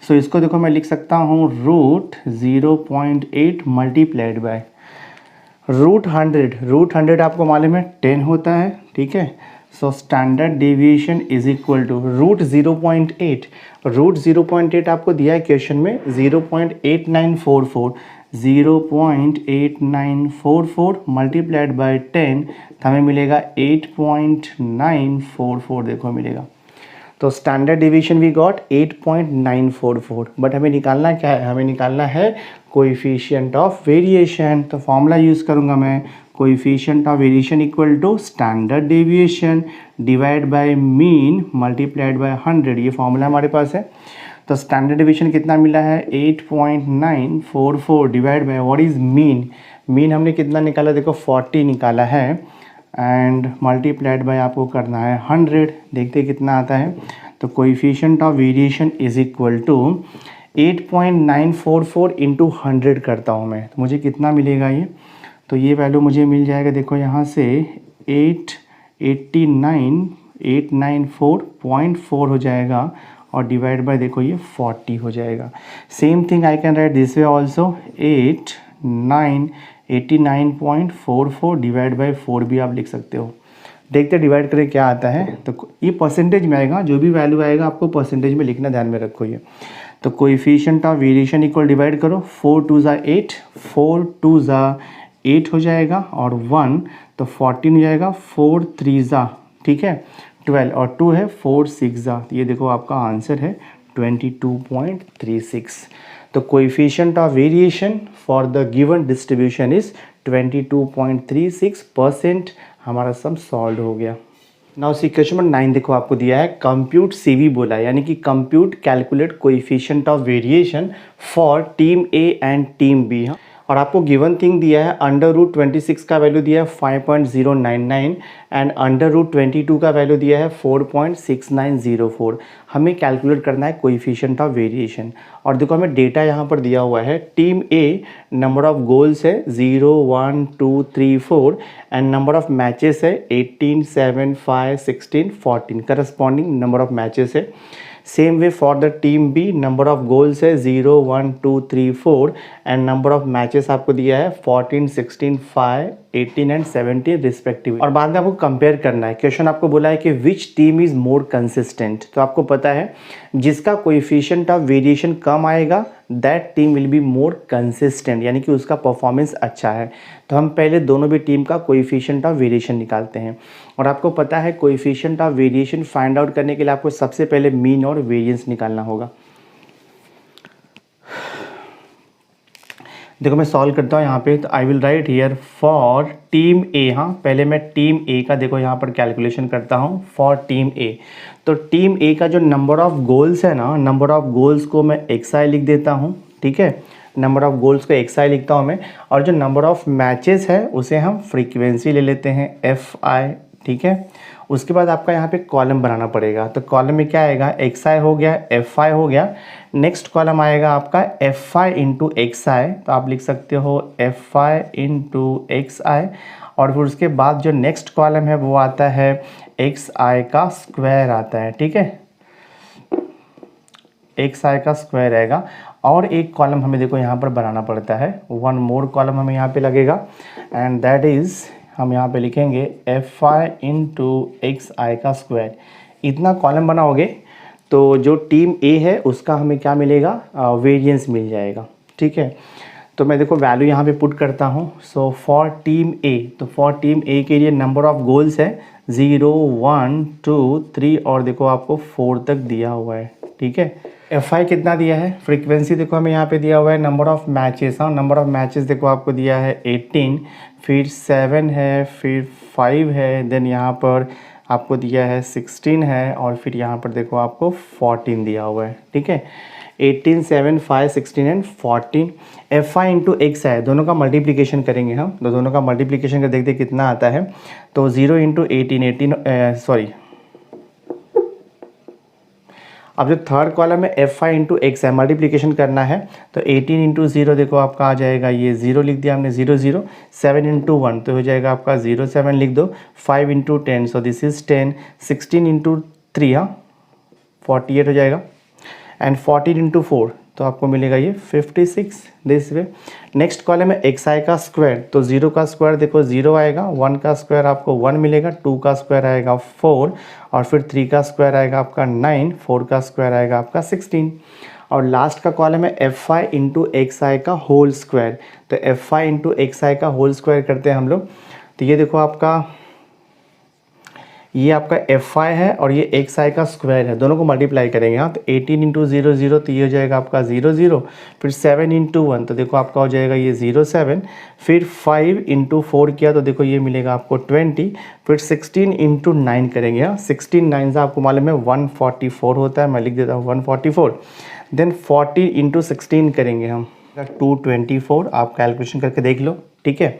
सो इसको देखो मैं लिख सकता हूँ root 0.8 multiplied by root 100। Root 100 आपको मालूम है 10 होता है, ठीक है। So standard deviation is equal to root 0.8। Root 0.8 आपको दिया है क्वेश्चन में 0.8944, 0.8944 मल्टीप्लाइड बाय 10 तो हमें मिलेगा 8.944 देखो मिलेगा। तो standard division we got 8.944, but हमें निकालना क्या है, हमें निकालना है कोएफिशिएंट ऑफ वेरिएशन। तो फॉर्मूला यूज़ करूँगा मैं, coefficient of variation equal to standard deviation divide by mean multiplied by 100, ये फॉर्मूला हमारे पास है। तो स्टैंडर्ड डेविएशन कितना मिला है 8.944 divide by what is mean, mean हमने कितना निकाला देखो 40 निकाला है, एंड मल्टीप्लाइड बाय आपको करना है 100, देखते कितना आता है। तो coefficient of variation is equal to 8.944 into 100 करता हूँ मैं, तो मुझे कितना मिलेगा ये, तो ये वैल्यू मुझे मिल जाएगा देखो यहाँ से 894.4 हो जाएगा, और डिवाइड बाय देखो ये 40 हो जाएगा। Same thing I can right this way also, 89.44 divide by 4 भी आप लिख सकते हो। देखते डिवाइड करें क्या आता है, तो ये परसेंटेज में आएगा, जो भी वैल्यू आएगा आपको परसेंटेज में लिखना, ध्यान में रखो ये। तो coefficient of variation equal divide करो, 4 2 ज़ा 8, 4 2 ज़ा 8 हो जाएगा, और 1 तो 14 हो जाएगा, 4 3 ज़ा ठीक है 12, और 2 है 4 6 ज़ा, ये देखो आपका आंसर है 22.36। तो coefficient of variation for the given distribution is 22.36%। हमारा सम सॉल्व हो गया। नाउ सी क्वेश्चन नंबर 9 देखो आपको दिया है कंप्यूट सीवी बोला है, यानी कि compute calculate coefficient of variation for team A and team B. हाँ, और आपको गिवन थिंग दिया है अंडर रूट 26 का वैल्यू दिया है 5.099 एंड अंडर रूट 22 का वैल्यू दिया है 4.6904। हमें कैलकुलेट करना है कोएफिशिएंट ऑफ वेरिएशन। और देखो हमें डेटा यहाँ पर दिया हुआ है, team A number of goals है 0 1 2 3 4 एंड नंबर ऑफ मैचेस है 18 7 5 16 14, करस्पॉन्डिंग नंबर ऑफ मैचेस है। Same way for the team B number of goals है 0 1 2 3 4 एंड नंबर ऑफ मैचेस आपको दिया है 14 16 5 18 एंड 17 रिस्पेक्टिव। और बाद में आपको कंपेयर करना है। क्वेश्चन आपको बोला है कि which team is more consistent, तो आपको पता है जिसका कोएफिशिएंट ऑफ वेरिएशन कम आएगा that team will be more consistent, यानी कि उसका परफॉर्मेंस अच्छा है। तो हम पहले दोनों भी टीम का कोएफिशिएंट ऑफ वेरिएशन निकालते हैं। और आपको पता है coefficient of variation find out करने के लिए आपको सबसे पहले मीन और वेरिएंस निकालना होगा। देखो मैं सॉल्व करता हूँ यहाँ पे, तो I will write here for team A. हाँ, पहले मैं टीम ए का देखो यहाँ पर कैलकुलेशन करता हूँ फॉर टीम ए। तो टीम ए का जो नंबर ऑफ गोल्स है ना, नंबर ऑफ गोल्स को मैं XI लिख देता हूँ, ठीक है, नंबर ऑफ गोल्स को XI लिखता हूँ मैं, और जो नंबर ऑफ मैचेस है उसे हम फ्रीक्वेंसी ले लेते हैं FI, ठीक है। उसके बाद आपका यहाँ पे कॉलम बनाना पड़ेगा। तो कॉलम में क्या आएगा, XI हो गया, FI हो गया, नेक्स्ट कॉलम आएगा आपका FI इंटू XI, तो आप लिख सकते हो FI इंटू XI, और फिर उसके बाद जो नेक्स्ट कॉलम है वो आता है XI का स्क्वायर आता है, ठीक है, XI का स्क्वायर रहेगा। और एक कॉलम हमें देखो यहाँ पर बनाना पड़ता है, वन मोर कॉलम हमें यहाँ पे लगेगा, एंड दैट इज़ हम यहाँ पे लिखेंगे FI इंटू XI का स्क्वायर। इतना कॉलम बनाओगे तो जो टीम ए है उसका हमें क्या मिलेगा, वेरिएंस मिल जाएगा, ठीक है। तो मैं देखो वैल्यू यहाँ पे पुट करता हूँ। सो फॉर टीम ए, तो फॉर टीम ए के लिए नंबर ऑफ गोल्स है 0 1 2 3 और देखो आपको 4 तक दिया हुआ है, ठीक है। FI कितना दिया है, फ्रीक्वेंसी देखो हमें यहाँ पे दिया हुआ है, नंबर ऑफ मैचेस, हाँ नंबर ऑफ मैचेस देखो आपको दिया है 18, फिर 7 है, फिर 5 है, देन यहाँ पर आपको दिया है 16 है, और फिर यहाँ पर देखो आपको 14 दिया हुआ है, ठीक है। 18 7 5 16 एंड 14। FI इंटू XI दोनों का मल्टीप्लिकेशन करेंगे हम, तो दोनों का मल्टीप्लिकेशन कर देखते कितना आता है। तो 0 इंटू 18 अब जो थर्ड कॉलम है FI इंटू XI मल्टीप्लिकेशन करना है, तो 18 इंटू 0 देखो आपका आ जाएगा, ये 0 लिख दिया हमने 0 0, 7 इंटू 1 तो हो जाएगा आपका 0 7 लिख दो, 5 into 10 so this is 10, 16 into 3 हाँ 48 हो जाएगा, एंड 14 इंटू 4 तो आपको मिलेगा ये 56 दिस वे। नेक्स्ट कॉलम है एक्स आई का स्क्वायर, तो 0 का स्क्वायर देखो 0 आएगा, 1 का स्क्वायर आपको 1 मिलेगा, 2 का स्क्वायर आएगा 4 और फिर 3 का स्क्वायर आएगा आपका 9, 4 का स्क्वायर आएगा आपका 16। और लास्ट का कॉलम है एफ आई इंटू एक्स आई का होल स्क्वायर, तो एफ आई इंटू एक्स आई का होल स्क्वायर करते हैं हम लोग। तो ये देखो आपका ये आपका एफ आई है और ये एक्स आई का स्क्वायर है, दोनों को मल्टीप्लाई करेंगे। हाँ, तो 18 इंटू 0 0, तो ये हो जाएगा आपका 0 0, फिर 7 इंटू 1 तो देखो आपका हो जाएगा ये 0 7, फिर 5 इंटू 4 किया तो देखो ये मिलेगा आपको 20, फिर 16 इंटू 9 करेंगे। हाँ, 16 9 से आपको मालूम है 144 होता है, मैं लिख देता हूँ 144। देन 40 इंटू 16 करेंगे हम 224, आप कैलकुलेशन करके देख लो, ठीक है।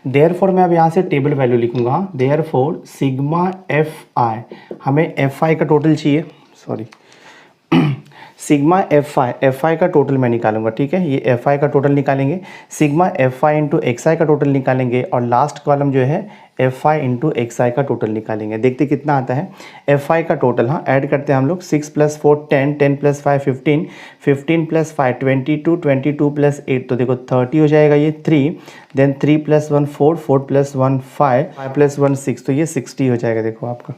देयरफॉर मैं अब यहाँ से टेबल वैल्यू लिखूंगा। देयरफॉर सिग्मा एफ आई, हमें एफ आई का टोटल चाहिए, सॉरी सिग्मा एफ आई का टोटल मैं निकालूंगा, ठीक है। ये एफ आई का टोटल निकालेंगे, sigma F I into x आई का टोटल निकालेंगे और लास्ट कॉलम जो है एफ आई इंटू एक्स आई का टोटल निकालेंगे। देखते कितना आता है एफ आई का टोटल। हाँ, ऐड करते हैं हम लोग, 6 + 4 10, 10 + 5 15, 15 + 5 22, 22 + 8 तो देखो 30 हो जाएगा ये 3, देन 3 + 1 4, 4 + 1 5, 5 + 1 6, तो ये 60 हो जाएगा देखो आपका।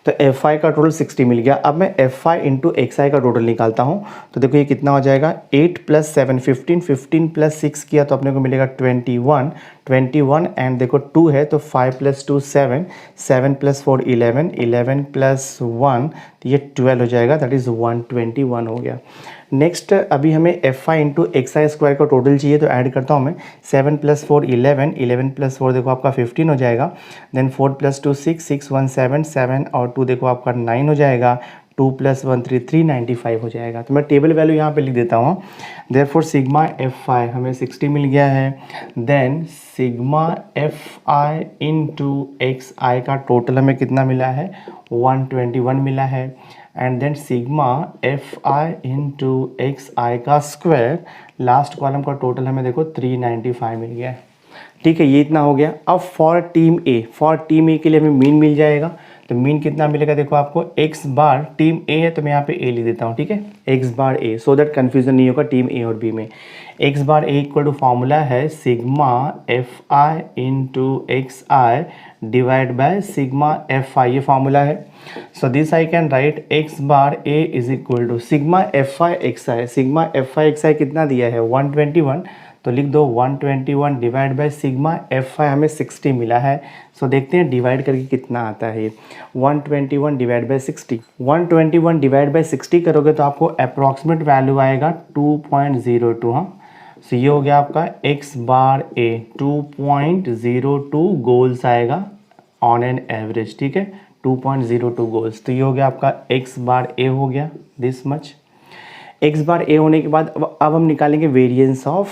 तो एफ आई का टोटल 60 मिल गया। अब मैं एफ आई इंटू एक्स आई का टोटल निकालता हूँ, तो देखो ये कितना हो जाएगा 8 + 7 15, 15 + 6 किया तो अपने को मिलेगा 21, 21 एंड देखो 2 है तो 5 + 2 7, 7 + 4 11, 11 + 1 तो ये 12 हो जाएगा, दैट इज़ 121 हो गया। नेक्स्ट अभी हमें F I into x I square का टोटल चाहिए, तो ऐड करता हूँ मैं 7 + 4 11, 11 + 4 देखो आपका 15 हो जाएगा, देन 4 + 2 6, 6 1 7, 7 और 2 देखो आपका 9 हो जाएगा, 2 + 1 3, 395 हो जाएगा। तो मैं टेबल वैल्यू यहाँ पे लिख देता हूँ। देयरफॉर सिग्मा एफ आई हमें 60 मिल गया है, then sigma F I into x आई का टोटल हमें कितना मिला है 121 मिला है, and then sigma F I into x आई का स्क्वायर लास्ट कॉलम का टोटल हमें देखो 395 मिल गया है, ठीक है। ये इतना हो गया। अब फॉर टीम ए के लिए हमें मीन मिल जाएगा, तो मीन कितना मिलेगा देखो आपको एक्स बार, टीम ए है तो मैं यहाँ पे ए लिख देता हूँ, ठीक है, X bar A, so that confusion नहीं होगा टीम ए और बी में। X bar A equal to formula है sigma F I into x I divide by sigma F I, ये फॉर्मूला है। So this I can write X bar A is equal to sigma F I X I, sigma F I X I कितना दिया है 121, तो लिख दो 121 divide by sigma F I हमें 60 मिला है। सो देखते हैं डिवाइड करके कितना आता है ये 121 डिवाइड बाय 60, 121 डिवाइड बाय 60 करोगे तो आपको अप्रॉक्सीमेट वैल्यू आएगा 2.02। हाँ, सो ये हो गया आपका एक्स बार ए 2.02 गोल्स आएगा ऑन एन एवरेज, ठीक है, 2.02 गोल्स। तो ये हो गया आपका एक्स बार ए हो गया दिस मच। एक्स बार ए होने के बाद अब हम निकालेंगे वेरिएंस ऑफ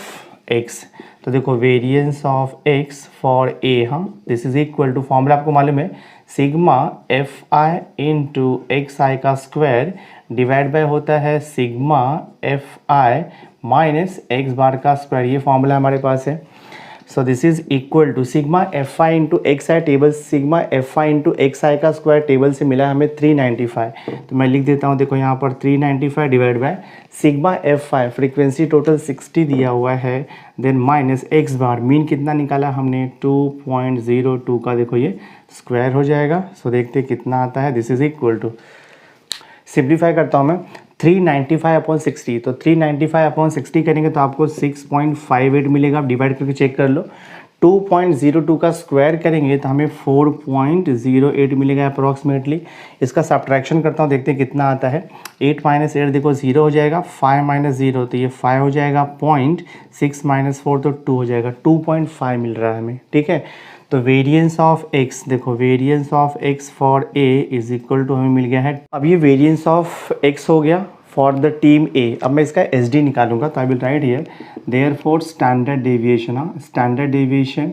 एक्स, तो देखो variance of x for A, हाँ, this is equal to formula आपको मालूम है sigma F I into x आई का स्क्वायर डिवाइड बाय होता है sigma F I minus x bar का स्क्वायर, ये फॉर्मूला हमारे पास है। So this is equal to sigma F I into x I table, sigma F I into x आई का square table से मिला हमें 395, तो मैं लिख देता हूँ देखो यहाँ पर 395 divide by sigma F I frequency total 60 दिया हुआ है, देन माइनस एक्स बार मीन कितना निकाला हमने 2.02 का देखो ये स्क्वायर हो जाएगा। सो देखते कितना आता है, this is equal to, simplify करता हूँ मैं 395/60, तो 395/60 करेंगे तो आपको 6.58 मिलेगा, आप डिवाइड करके चेक कर लो। 2.02 का स्क्वायर करेंगे तो हमें 4.08 मिलेगा अप्रॉक्सीमेटली। इसका सब्ट्रैक्शन करता हूँ, देखते हैं कितना आता है। 8 - 8 देखो 0 हो जाएगा, 5 - 0 तो ये 5 हो जाएगा, 0.6 - 4 तो 2 हो जाएगा, 2.5 मिल रहा है हमें, ठीक है। तो वेरिएंस ऑफ एक्स देखो, variance of x for A is equal to हमें मिल गया है। अब ये वेरिएंस ऑफ एक्स हो गया फॉर द टीम ए। अब मैं इसका एस डी निकालूंगा, तो I will write here therefore standard deviation, हाँ, standard deviation,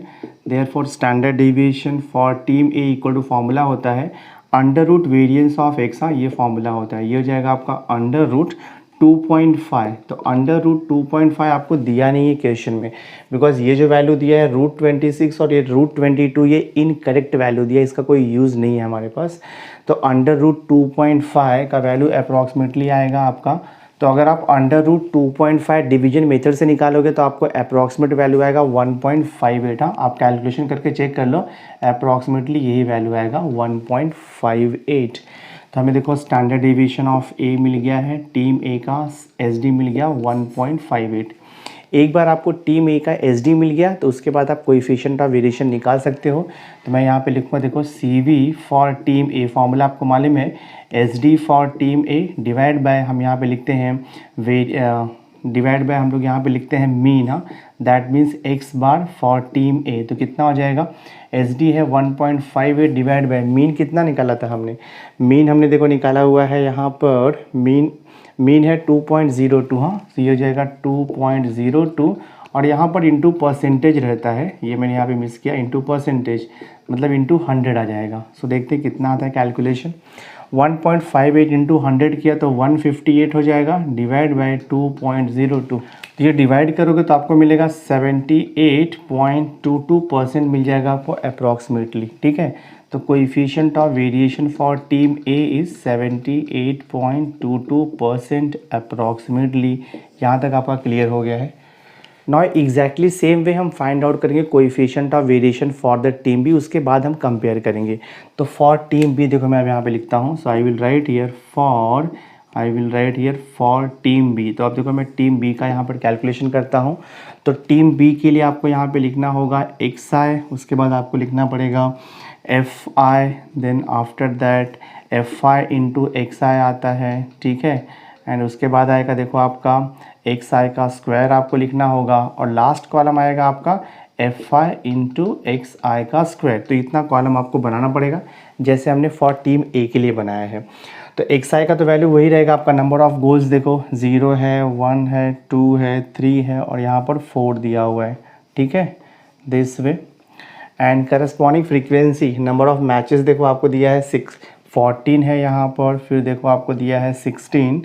therefore standard deviation for team A equal to formula होता है under root variance of X, हाँ, ये फॉर्मूला होता है, ये हो जाएगा आपका अंडर रूट 2.5। तो अंडर रूट 2.5 आपको दिया नहीं है क्वेश्चन में, बिकॉज ये जो वैल्यू दिया है √26 और ये √22 ये इनकरेक्ट वैल्यू दिया है, इसका कोई यूज़ नहीं है हमारे पास। तो अंडर रूट 2.5 का वैल्यू अप्रॉक्सीमेटली आएगा आपका तो अगर आप अंडर रूट 2.5 डिवीजन मेथड से निकालोगे तो आपको अप्रॉक्सीमेट वैल्यू आएगा 1.58। हाँ, आप कैलकुलेशन करके चेक कर लो, अप्रॉक्सीमेटली यही वैल्यू आएगा 1.58। तो हमें देखो स्टैंडर्ड डेविएशन ऑफ ए मिल गया है, टीम ए का एसडी मिल गया 1.58। एक बार आपको टीम ए का एसडी मिल गया तो उसके बाद आप कोएफिशिएंट ऑफ वेरिएशन निकाल सकते हो। तो मैं यहाँ पे लिखूँगा, देखो CV for team A, formula आपको मालूम है, SD for team A divide by, हम यहाँ पे लिखते हैं डिवाइड बाय, हम लोग यहाँ पे लिखते हैं मीन। हाँ, that means x bar for team A. तो कितना हो जाएगा, SD है 1.58 डिवाइड बाय मीन कितना निकाला था हमने, मीन हमने देखो निकाला हुआ है यहाँ पर, मीन है 2.02। हाँ, तो ये हो जाएगा 2.02 और यहाँ पर इंटू परसेंटेज रहता है, ये मैंने यहाँ पे मिस किया, इंटू परसेंटेज मतलब इंटू 100 आ जाएगा। सो देखते हैं कितना आता है कैलकुलेशन। 1.58 इंटू 100 किया तो 158 हो जाएगा डिवाइड बाय 2.02। तो ये डिवाइड करोगे तो आपको मिलेगा 78.22% मिल जाएगा आपको अप्रॉक्सीमेटली। ठीक है, तो coefficient of variation for team A is 78.22% approximately. यहाँ तक आपका क्लियर हो गया है। नाउ एग्जैक्टली सेम वे हम फाइंड आउट करेंगे coefficient of variation for the team B, उसके बाद हम कंपेयर करेंगे। तो फॉर टीम बी देखो मैं अब यहाँ पे लिखता हूँ, so I will write here for team B. तो अब देखो मैं टीम बी का यहाँ पर कैलकुलेशन करता हूँ। तो टीम बी के लिए आपको यहाँ पे लिखना होगा xi, उसके बाद आपको लिखना पड़ेगा fi, then after that fi into xi आता है। ठीक है, एंड उसके बाद आएगा देखो आपका xi का स्क्वायर आपको लिखना होगा, और लास्ट कॉलम आएगा आपका fi इंटू xi का स्क्वायर। तो इतना कॉलम आपको बनाना पड़ेगा जैसे हमने फॉर टीम ए के लिए बनाया है। तो xi का तो वैल्यू वही रहेगा आपका, नंबर ऑफ गोल्स देखो 0 है, 1 है, 2 है, 3 है और यहाँ पर 4 दिया हुआ है। ठीक है, this way. And corresponding frequency, number of matches देखो आपको दिया है 14 है यहाँ पर, फिर देखो आपको दिया है 16,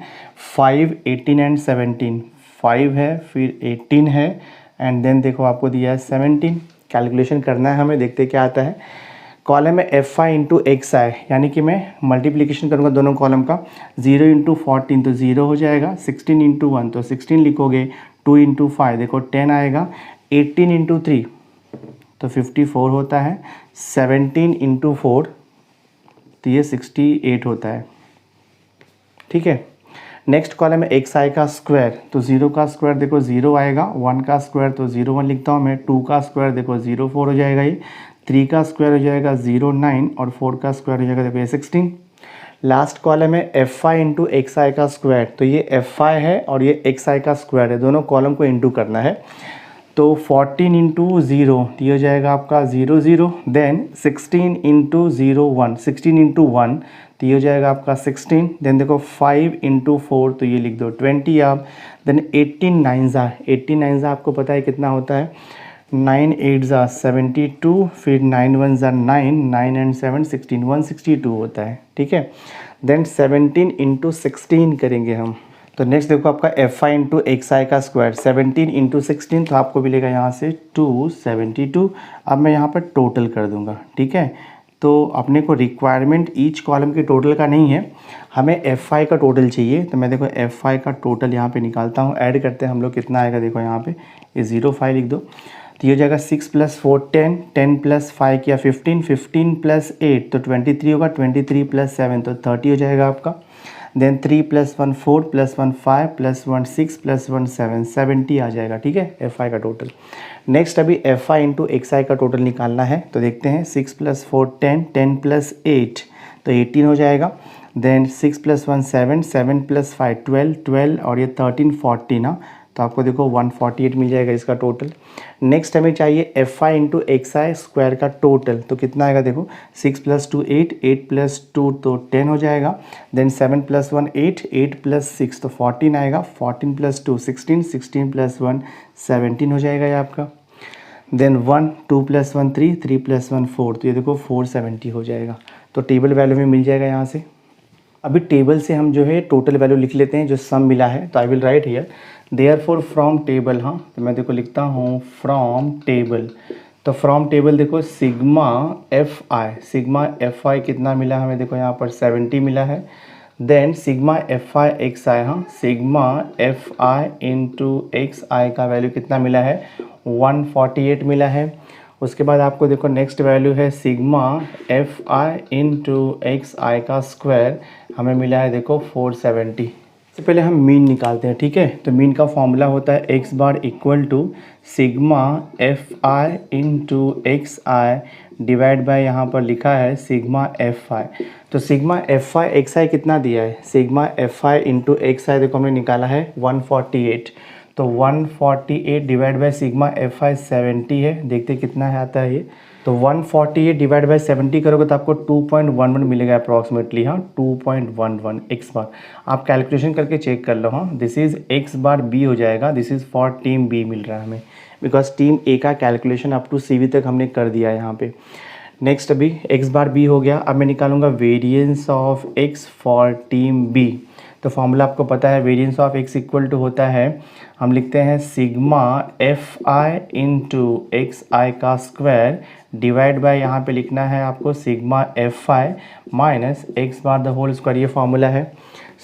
5, 18 एंड 17, 5 है, फिर 18 है, एंड देन देखो आपको दिया है 17। कैलकुलेशन करना है हमें, देखते क्या आता है। कॉलम में fi इंटू xi, यानी कि मैं मल्टीप्लिकेशन करूँगा दोनों कॉलम का, 0 इंटू 14 तो 0 हो जाएगा, 16 इंटू 1 तो 16 लिखोगे, 2 इंटू 5 देखो 10 आएगा, 18 इंटू 3 तो 54 होता है, 17 इंटू 4 तो ये 68 होता है। ठीक है, नेक्स्ट कॉलम में xi का स्क्वायर, तो 0 का स्क्वायर देखो 0 आएगा, 1 का स्क्वायर तो 0 1 लिखता हूँ मैं, 2 का स्क्वायर देखो 0 4 हो जाएगा ये, 3 का स्क्वायर हो जाएगा 0 9 और 4 का स्क्वायर हो जाएगा देखो ये 16। लास्ट कॉलम में fi इंटू xi का स्क्वायर, तो ये fi है और ये xi का स्क्वायर है, दोनों कॉलम को इंटू करना है। तो 14 इंटू 0 ये हो जाएगा आपका 0 0, देन 16 इंटू 0 1, 16 इंटू 1 तो ये हो जाएगा आपका 16, देन देखो 5 इंटू 4 तो ये लिख दो 20 आप, देन 18 9 आपको पता है कितना होता है, 9 8 72, फिर 9 1 9, 9 एंड 7 16, 162 होता है। ठीक है, देन 17 इंटू 16 करेंगे हम। तो नेक्स्ट देखो आपका fi इंटू xi का स्क्वायर, 17 इंटू 16 तो आपको मिलेगा यहाँ से 272। अब मैं यहाँ पर टोटल कर दूँगा। ठीक है, तो अपने को रिक्वायरमेंट ईच कॉलम के टोटल का नहीं है, हमें fi का टोटल चाहिए। तो मैं देखो fi का टोटल यहाँ पे निकालता हूँ, ऐड करते हैं हम लोग, कितना आएगा देखो यहाँ पे, ये 05 लिख दो, तो ये हो जाएगा 6 + 4 10, 10 + 5 किया 15, 15 + 8 तो 23 होगा, 23 + 7 तो 30 हो जाएगा आपका, देन 3 + 1 4 + 1 5 + 1 6 + 1 7, 70 आ जाएगा। ठीक है, fi का टोटल। नेक्स्ट अभी fi इंटू xi का टोटल निकालना है, तो देखते हैं 6 + 4 10, 10 + 8 तो 18 हो जाएगा, देन 6 + 1 7, 7 + 5 12, 12 और ये 13 14 ना, तो आपको देखो 148 मिल जाएगा इसका टोटल। नेक्स्ट हमें चाहिए fi इंटू xi स्क्वायर का टोटल, तो कितना आएगा देखो, 6 + 2 8, 8 + 2 तो 10 हो जाएगा, देन 7 + 1 8, 8 + 6 तो 14 आएगा, 14 + 2 16, 16 + 1 17 हो जाएगा ये आपका, देन 1 2 + 1 3, 3 + 1 4 तो ये देखो 470 हो जाएगा। तो टेबल वैल्यू में मिल जाएगा यहाँ से। अभी टेबल से हम जो है टोटल वैल्यू लिख लेते हैं जो सम मिला है। तो I will write here therefore from table, हाँ तो मैं देखो लिखता हूँ फ्रॉम टेबल। तो फ्रॉम टेबल देखो सिग्मा एफ आई कितना मिला हमें, देखो यहाँ पर 70 मिला है, then sigma F I X I, हाँ sigma F I into x आई का वैल्यू कितना मिला है 148 मिला है। उसके बाद आपको देखो नेक्स्ट वैल्यू है sigma F I into x आई का स्क्वायर, हमें मिला है देखो 470। सबसे पहले हम मीन निकालते हैं, ठीक है। तो मीन का फॉर्मूला होता है X bar equal to sigma F I into x I divide by यहाँ पर लिखा है सिग्मा एफ आई। तो sigma F I X I कितना दिया है, sigma F I into x I देखो हमने निकाला है 148। तो 148 divide by sigma F I 70 है, देखते कितना है आता है ये। तो 148 डिवाइड बाय 70 करोगे तो आपको 2.11 मिलेगा अप्रॉक्सीमेटली, हाँ 2.11 एक्स बार। आप कैलकुलेशन करके चेक कर लो, हाँ this is x bar B हो जाएगा, this is for team B मिल रहा है हमें, बिकॉज टीम ए का calculation up to C V तक हमने कर दिया है यहाँ पे। नेक्स्ट अभी एक्स बार बी हो गया, अब मैं निकालूंगा variance of x for team B. तो फॉर्मूला आपको पता है, variance of x equal to होता है, हम लिखते हैं sigma F I into x आई का स्क्वायर डिवाइड बाय यहाँ पे लिखना है आपको sigma F I minus x bar the whole square, ये फॉर्मूला है।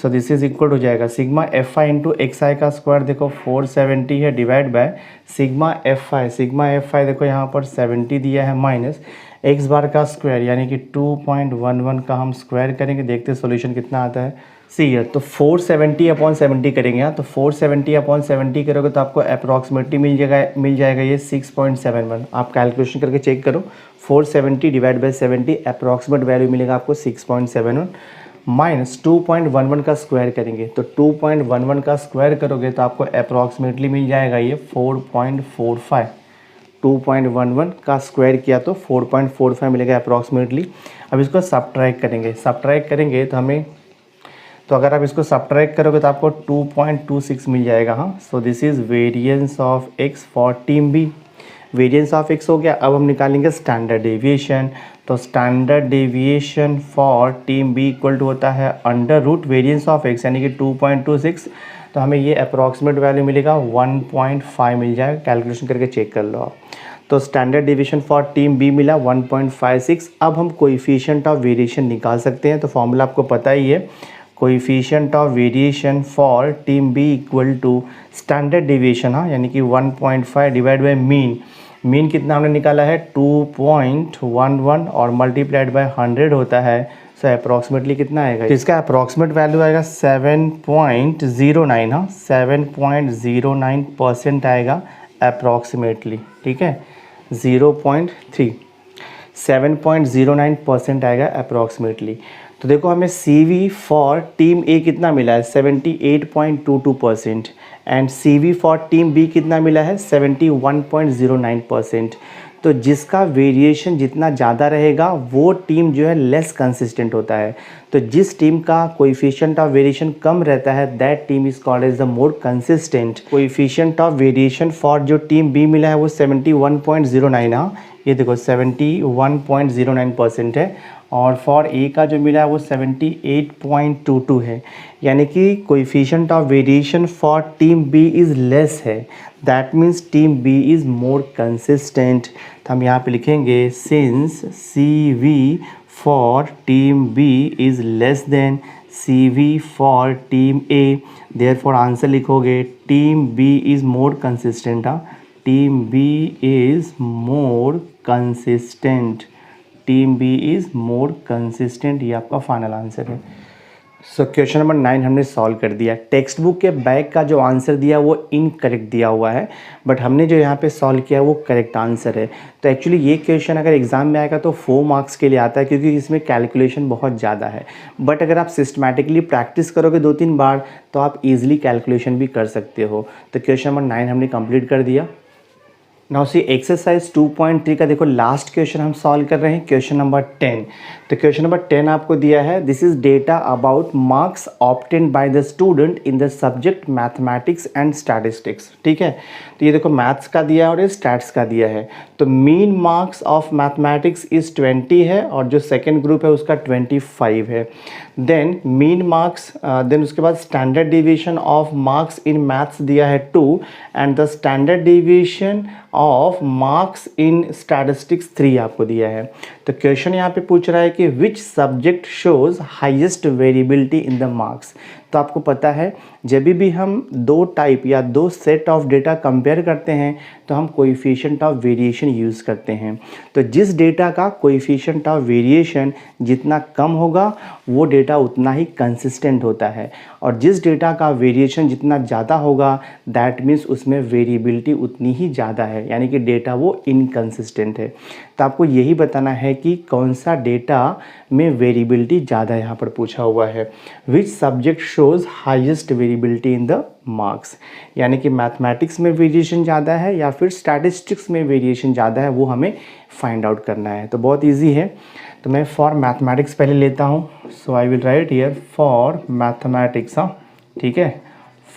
सो दिस इज इक्वल हो जाएगा sigma F I into x आई का स्क्वायर देखो 470 है divide by sigma F I देखो यहाँ पर 70 दिया है माइनस एक्स बार का स्क्वायर यानी कि 2.11 का हम स्क्वायर करेंगे, देखते हैं सॉल्यूशन कितना आता है। सी ईयर तो 470/70 करेंगे, हाँ तो 470/70 करोगे तो आपको अप्रॉक्सीमेटली मिल जाएगा ये 6.71। आप कैलकुलेशन करके चेक करो, 470 डिवाइड बाई 70 अप्रॉक्सीमेट वैल्यू मिलेगा आपको 6.71 माइनस 2.11 का स्क्वायर करेंगे, तो 2.11 का स्क्वायर करोगे तो आपको अप्रॉक्सीमेटली मिल जाएगा ये 4.45। 2.11 का स्क्वायर किया तो 4.45 मिलेगा अप्रॉक्सीमेटली। अब इसको सब्ट्रैक्ट करेंगे तो हमें, तो अगर आप इसको सब्ट्रैक्ट करोगे तो आपको 2.26 मिल जाएगा, हाँ। So this is variance of x for team B. Variance of X हो गया, अब हम निकालेंगे स्टैंडर्ड डेविएशन। तो standard deviation for team B equal to होता है under root variance of X यानी कि 2.26। तो हमें ये अप्रॉक्सीमेट वैल्यू मिलेगा 1.5 मिल जाएगा, कैलकुलेशन करके चेक कर लो आप। तो standard deviation for team B मिला 1.56। अब हम कोएफिशिएंट ऑफ वेरिएशन निकाल सकते हैं, तो फॉर्मूला आपको पता ही है, coefficient of variation for team B equal to standard deviation, हाँ यानी कि 1.5 डिवाइड बाय मीन कितना हमने निकाला है 2.11 और मल्टीप्लाइड बाय 100 होता है। सो अप्रॉक्सीमेटली कितना आएगा, तो इसका अप्रॉक्सीमेट वैल्यू आएगा 7.09, हाँ 7.09% आएगा अप्रॉक्सीमेटली, ठीक है 7.09% आएगा अप्रॉक्सीमेटली। तो देखो हमें CV फॉर टीम ए कितना मिला है 78.22% and CV for team B कितना मिला है 71.09%। तो जिसका वेरिएशन जितना ज़्यादा रहेगा वो टीम जो है लेस कंसिस्टेंट होता है। तो जिस टीम का कोएफिशिएंट ऑफ वेरिएशन कम रहता है that team is called as the more consistent. Coefficient of variation for जो टीम बी मिला है वो 71.09, हाँ ये देखो 71.09% है, और फॉर ए का जो मिला है वो 78.22 है, यानी कि coefficient of variation for team B is less है, that means team B is more consistent. तो हम यहाँ पे लिखेंगे since CV for team B is less than CV for team A, therefore answer लिखोगे team B is more consistent, हाँ team B is more consistent, team B is more consistent, ये आपका final answer है। So question number 9 हमने solve कर दिया। Text book के back का जो आंसर दिया वो इनकरेक्ट दिया हुआ है, बट हमने जो यहाँ पे सॉल्व किया वो करेक्ट आंसर है। तो एक्चुअली ये क्वेश्चन अगर एग्जाम में आएगा तो 4 मार्क्स के लिए आता है, क्योंकि इसमें कैलकुलेशन बहुत ज़्यादा है, बट अगर आप सिस्टमैटिकली प्रैक्टिस करोगे 2-3 बार तो आप ईजिली कैलकुलेशन भी कर सकते हो। तो क्वेश्चन नंबर 9 हमने कंप्लीट कर दिया। नाउ सी एक्सरसाइज 2.3 का देखो लास्ट क्वेश्चन हम सॉल्व कर रहे हैं, क्वेश्चन नंबर 10। तो क्वेश्चन नंबर 10 आपको दिया है, this is data about marks obtained by the student in the subject mathematics and statistics, ठीक है। तो ये देखो मैथ्स का दिया है और ये स्टैट्स का दिया है। तो mean marks of mathematics is 20 है और जो सेकेंड ग्रुप है उसका 25 है। देन मीन मार्क्स, देन उसके बाद standard deviation of marks in maths दिया है 2 and the standard deviation of marks in statistics 3 आपको दिया है। तो क्वेश्चन यहाँ पे पूछ रहा है कि which subject shows highest variability in the marks. तो आपको पता है जब भी हम दो टाइप या दो सेट ऑफ डेटा कंपेयर करते हैं तो हम कोएफिशिएंट ऑफ वेरिएशन यूज़ करते हैं। तो जिस डेटा का कोएफिशिएंट ऑफ वेरिएशन जितना कम होगा वो डेटा उतना ही कंसिस्टेंट होता है, और जिस डेटा का वेरिएशन जितना ज़्यादा होगा दैट मीन्स उसमें वेरिएबिलिटी उतनी ही ज़्यादा है, यानी कि डेटा वो इनकंसिस्टेंट है। तो आपको यही बताना है कि कौन सा डेटा में वेरिएबिलिटी ज़्यादा यहाँ पर पूछा हुआ है। Which subject shows highest variability in the marks, यानी कि मैथमेटिक्स में वेरिएशन ज़्यादा है या फिर स्टैटिस्टिक्स में वेरिएशन ज़्यादा है, वो हमें फाइंड आउट करना है। तो बहुत ईजी है। तो मैं फॉर मैथमेटिक्स पहले लेता हूँ। So I will write here for mathematics. हाँ ठीक है,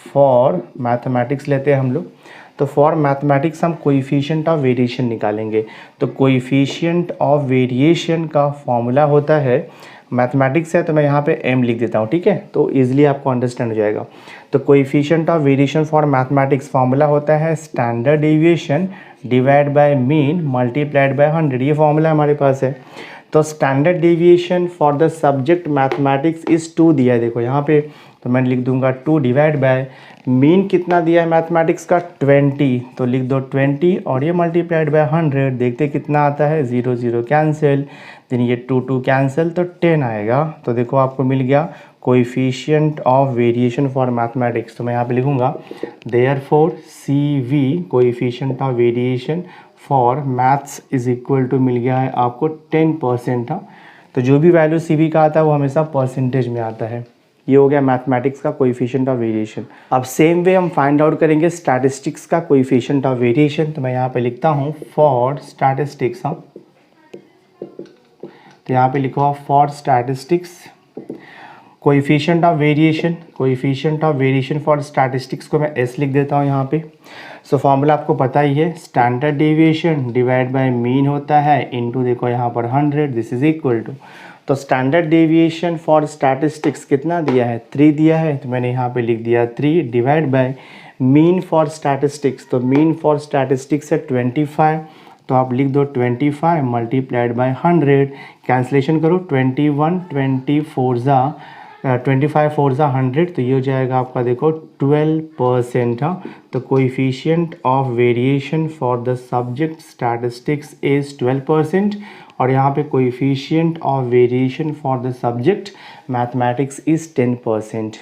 फॉर मैथमेटिक्स लेते हैं हम लोग। तो फॉर मैथमेटिक्स हम कोएफिशिएंट ऑफ वेरिएशन निकालेंगे। तो कोएफिशिएंट ऑफ वेरिएशन का फॉर्मूला होता है, मैथमेटिक्स है तो मैं यहाँ पे m लिख देता हूँ, ठीक है, तो ईजिली आपको अंडरस्टैंड हो जाएगा। तो coefficient of variation for mathematics formula होता है standard deviation divide by mean multiplied by 100। ये फॉर्मूला हमारे पास है। तो standard deviation for the subject mathematics is 2 दिया है, देखो यहाँ पे, तो मैं लिख दूंगा 2 डिवाइड बाय मीन कितना दिया है मैथमेटिक्स का 20, तो लिख दो 20 और ये मल्टीप्लाइड बाय 100, देखते कितना आता है, 0 0 कैंसिल, देन ये 2 2 कैंसिल, तो 10 आएगा। तो देखो आपको मिल गया coefficient of variation for mathematics. तो मैं यहाँ पे लिखूंगा therefore CV coefficient of variation for maths is equal to मिल गया है आपको 10%। हाँ, तो जो भी वैल्यू CV का आता है वो हमेशा परसेंटेज में आता है। ये हो गया मैथमेटिक्स का कोएफिशिएंट ऑफ वेरिएशन। अब सेम वे हम फाइंड आउट करेंगे स्टैटिस्टिक्स का कोएफिशिएंट ऑफ वेरिएशन। तो मैं यहाँ पे लिखता हूँ फॉर स्टैटिस्टिक्स। हाँ, तो यहाँ पे लिखो for statistics coefficient of variation, coefficient of variation for statistics को मैं S लिख देता हूँ यहाँ पे। सो फॉर्मूला आपको पता ही है, standard deviation divide by mean होता है इनटू देखो यहाँ पर 100, दिस इज इक्वल टू, तो स्टैंडर्ड डेविएशन फॉर स्टैटिस्टिक्स कितना दिया है, 3 दिया है, तो मैंने यहाँ पे लिख दिया 3 divide by mean for statistics. तो मीन फॉर स्टैटिस्टिक्स है 25, तो आप लिख दो 25 मल्टीप्लाइड बाय 100, कैंसिलेशन करो 21 25 4 ज़ा 100, तो ये हो जाएगा आपका देखो 12%। हाँ, तो coefficient of variation for the subject statistics is 12%, और यहाँ पे coefficient of variation for the subject mathematics is 10%।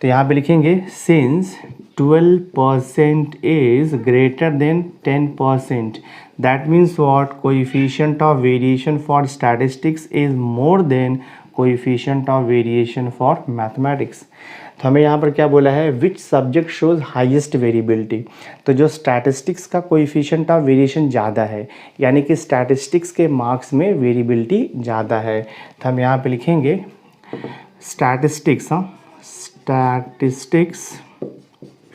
तो यहाँ पे लिखेंगे since 12% is greater than 10%, that means what, coefficient of variation for statistics is more than coefficient of variation for mathematics. तो हमें यहाँ पर क्या बोला है, which subject shows highest variability. तो जो स्टैटिस्टिक्स का कोएफिशिएंट ऑफ वेरिएशन ज़्यादा है, यानी कि स्टैटिस्टिक्स के मार्क्स में वेरिएबिलिटी ज़्यादा है। तो हम यहाँ पे लिखेंगे स्टैटिस्टिक्स। हाँ, स्टैटिस्टिक्स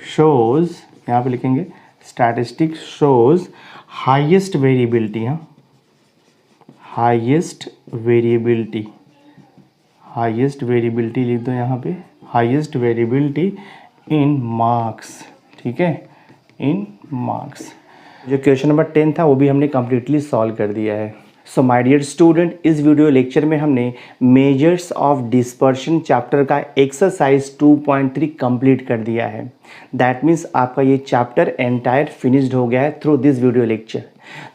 शोज, यहाँ पे लिखेंगे स्टैटिस्टिक्स शोज हाईएस्ट वेरिएबिलिटी। हाँ, हाईएस्ट वेरिएबिलिटी, हाईएस्ट वेरिएबिलिटी लिख दो यहाँ पे, हाईएस्ट वेरिएबिलिटी इन मार्क्स, ठीक है, इन मार्क्स। जो क्वेश्चन नंबर 10 था वो भी हमने कम्प्लीटली सॉल्व कर दिया है। सो माय डियर स्टूडेंट, इस वीडियो लेक्चर में हमने मेजर्स ऑफ डिस्पर्शन चैप्टर का एक्सरसाइज 2.3 कंप्लीट कर दिया है। दैट मीन्स आपका ये चैप्टर एंटायर फिनिश्ड हो गया है थ्रू दिस वीडियो लेक्चर।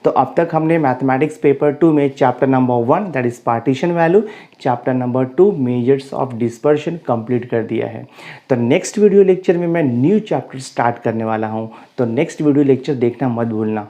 तो अब तक हमने मैथमेटिक्स पेपर 2 में chapter number 1 that is partition value, chapter number 2 measures of dispersion complete कर दिया है। तो नेक्स्ट वीडियो लेक्चर में मैं न्यू चैप्टर स्टार्ट करने वाला हूँ, तो नेक्स्ट वीडियो लेक्चर देखना मत भूलना।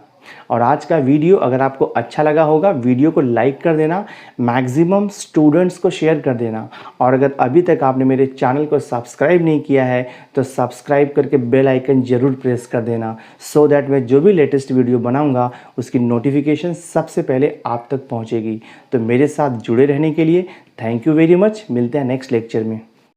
और आज का वीडियो अगर आपको अच्छा लगा होगा, वीडियो को लाइक कर देना, मैक्सिमम स्टूडेंट्स को शेयर कर देना, और अगर अभी तक आपने मेरे चैनल को सब्सक्राइब नहीं किया है तो सब्सक्राइब करके बेल आइकन ज़रूर प्रेस कर देना, सो दैट मैं जो भी लेटेस्ट वीडियो बनाऊंगा उसकी नोटिफिकेशन सबसे पहले आप तक पहुंचेगी। तो मेरे साथ जुड़े रहने के लिए थैंक यू वेरी मच। मिलते हैं नेक्स्ट लेक्चर में।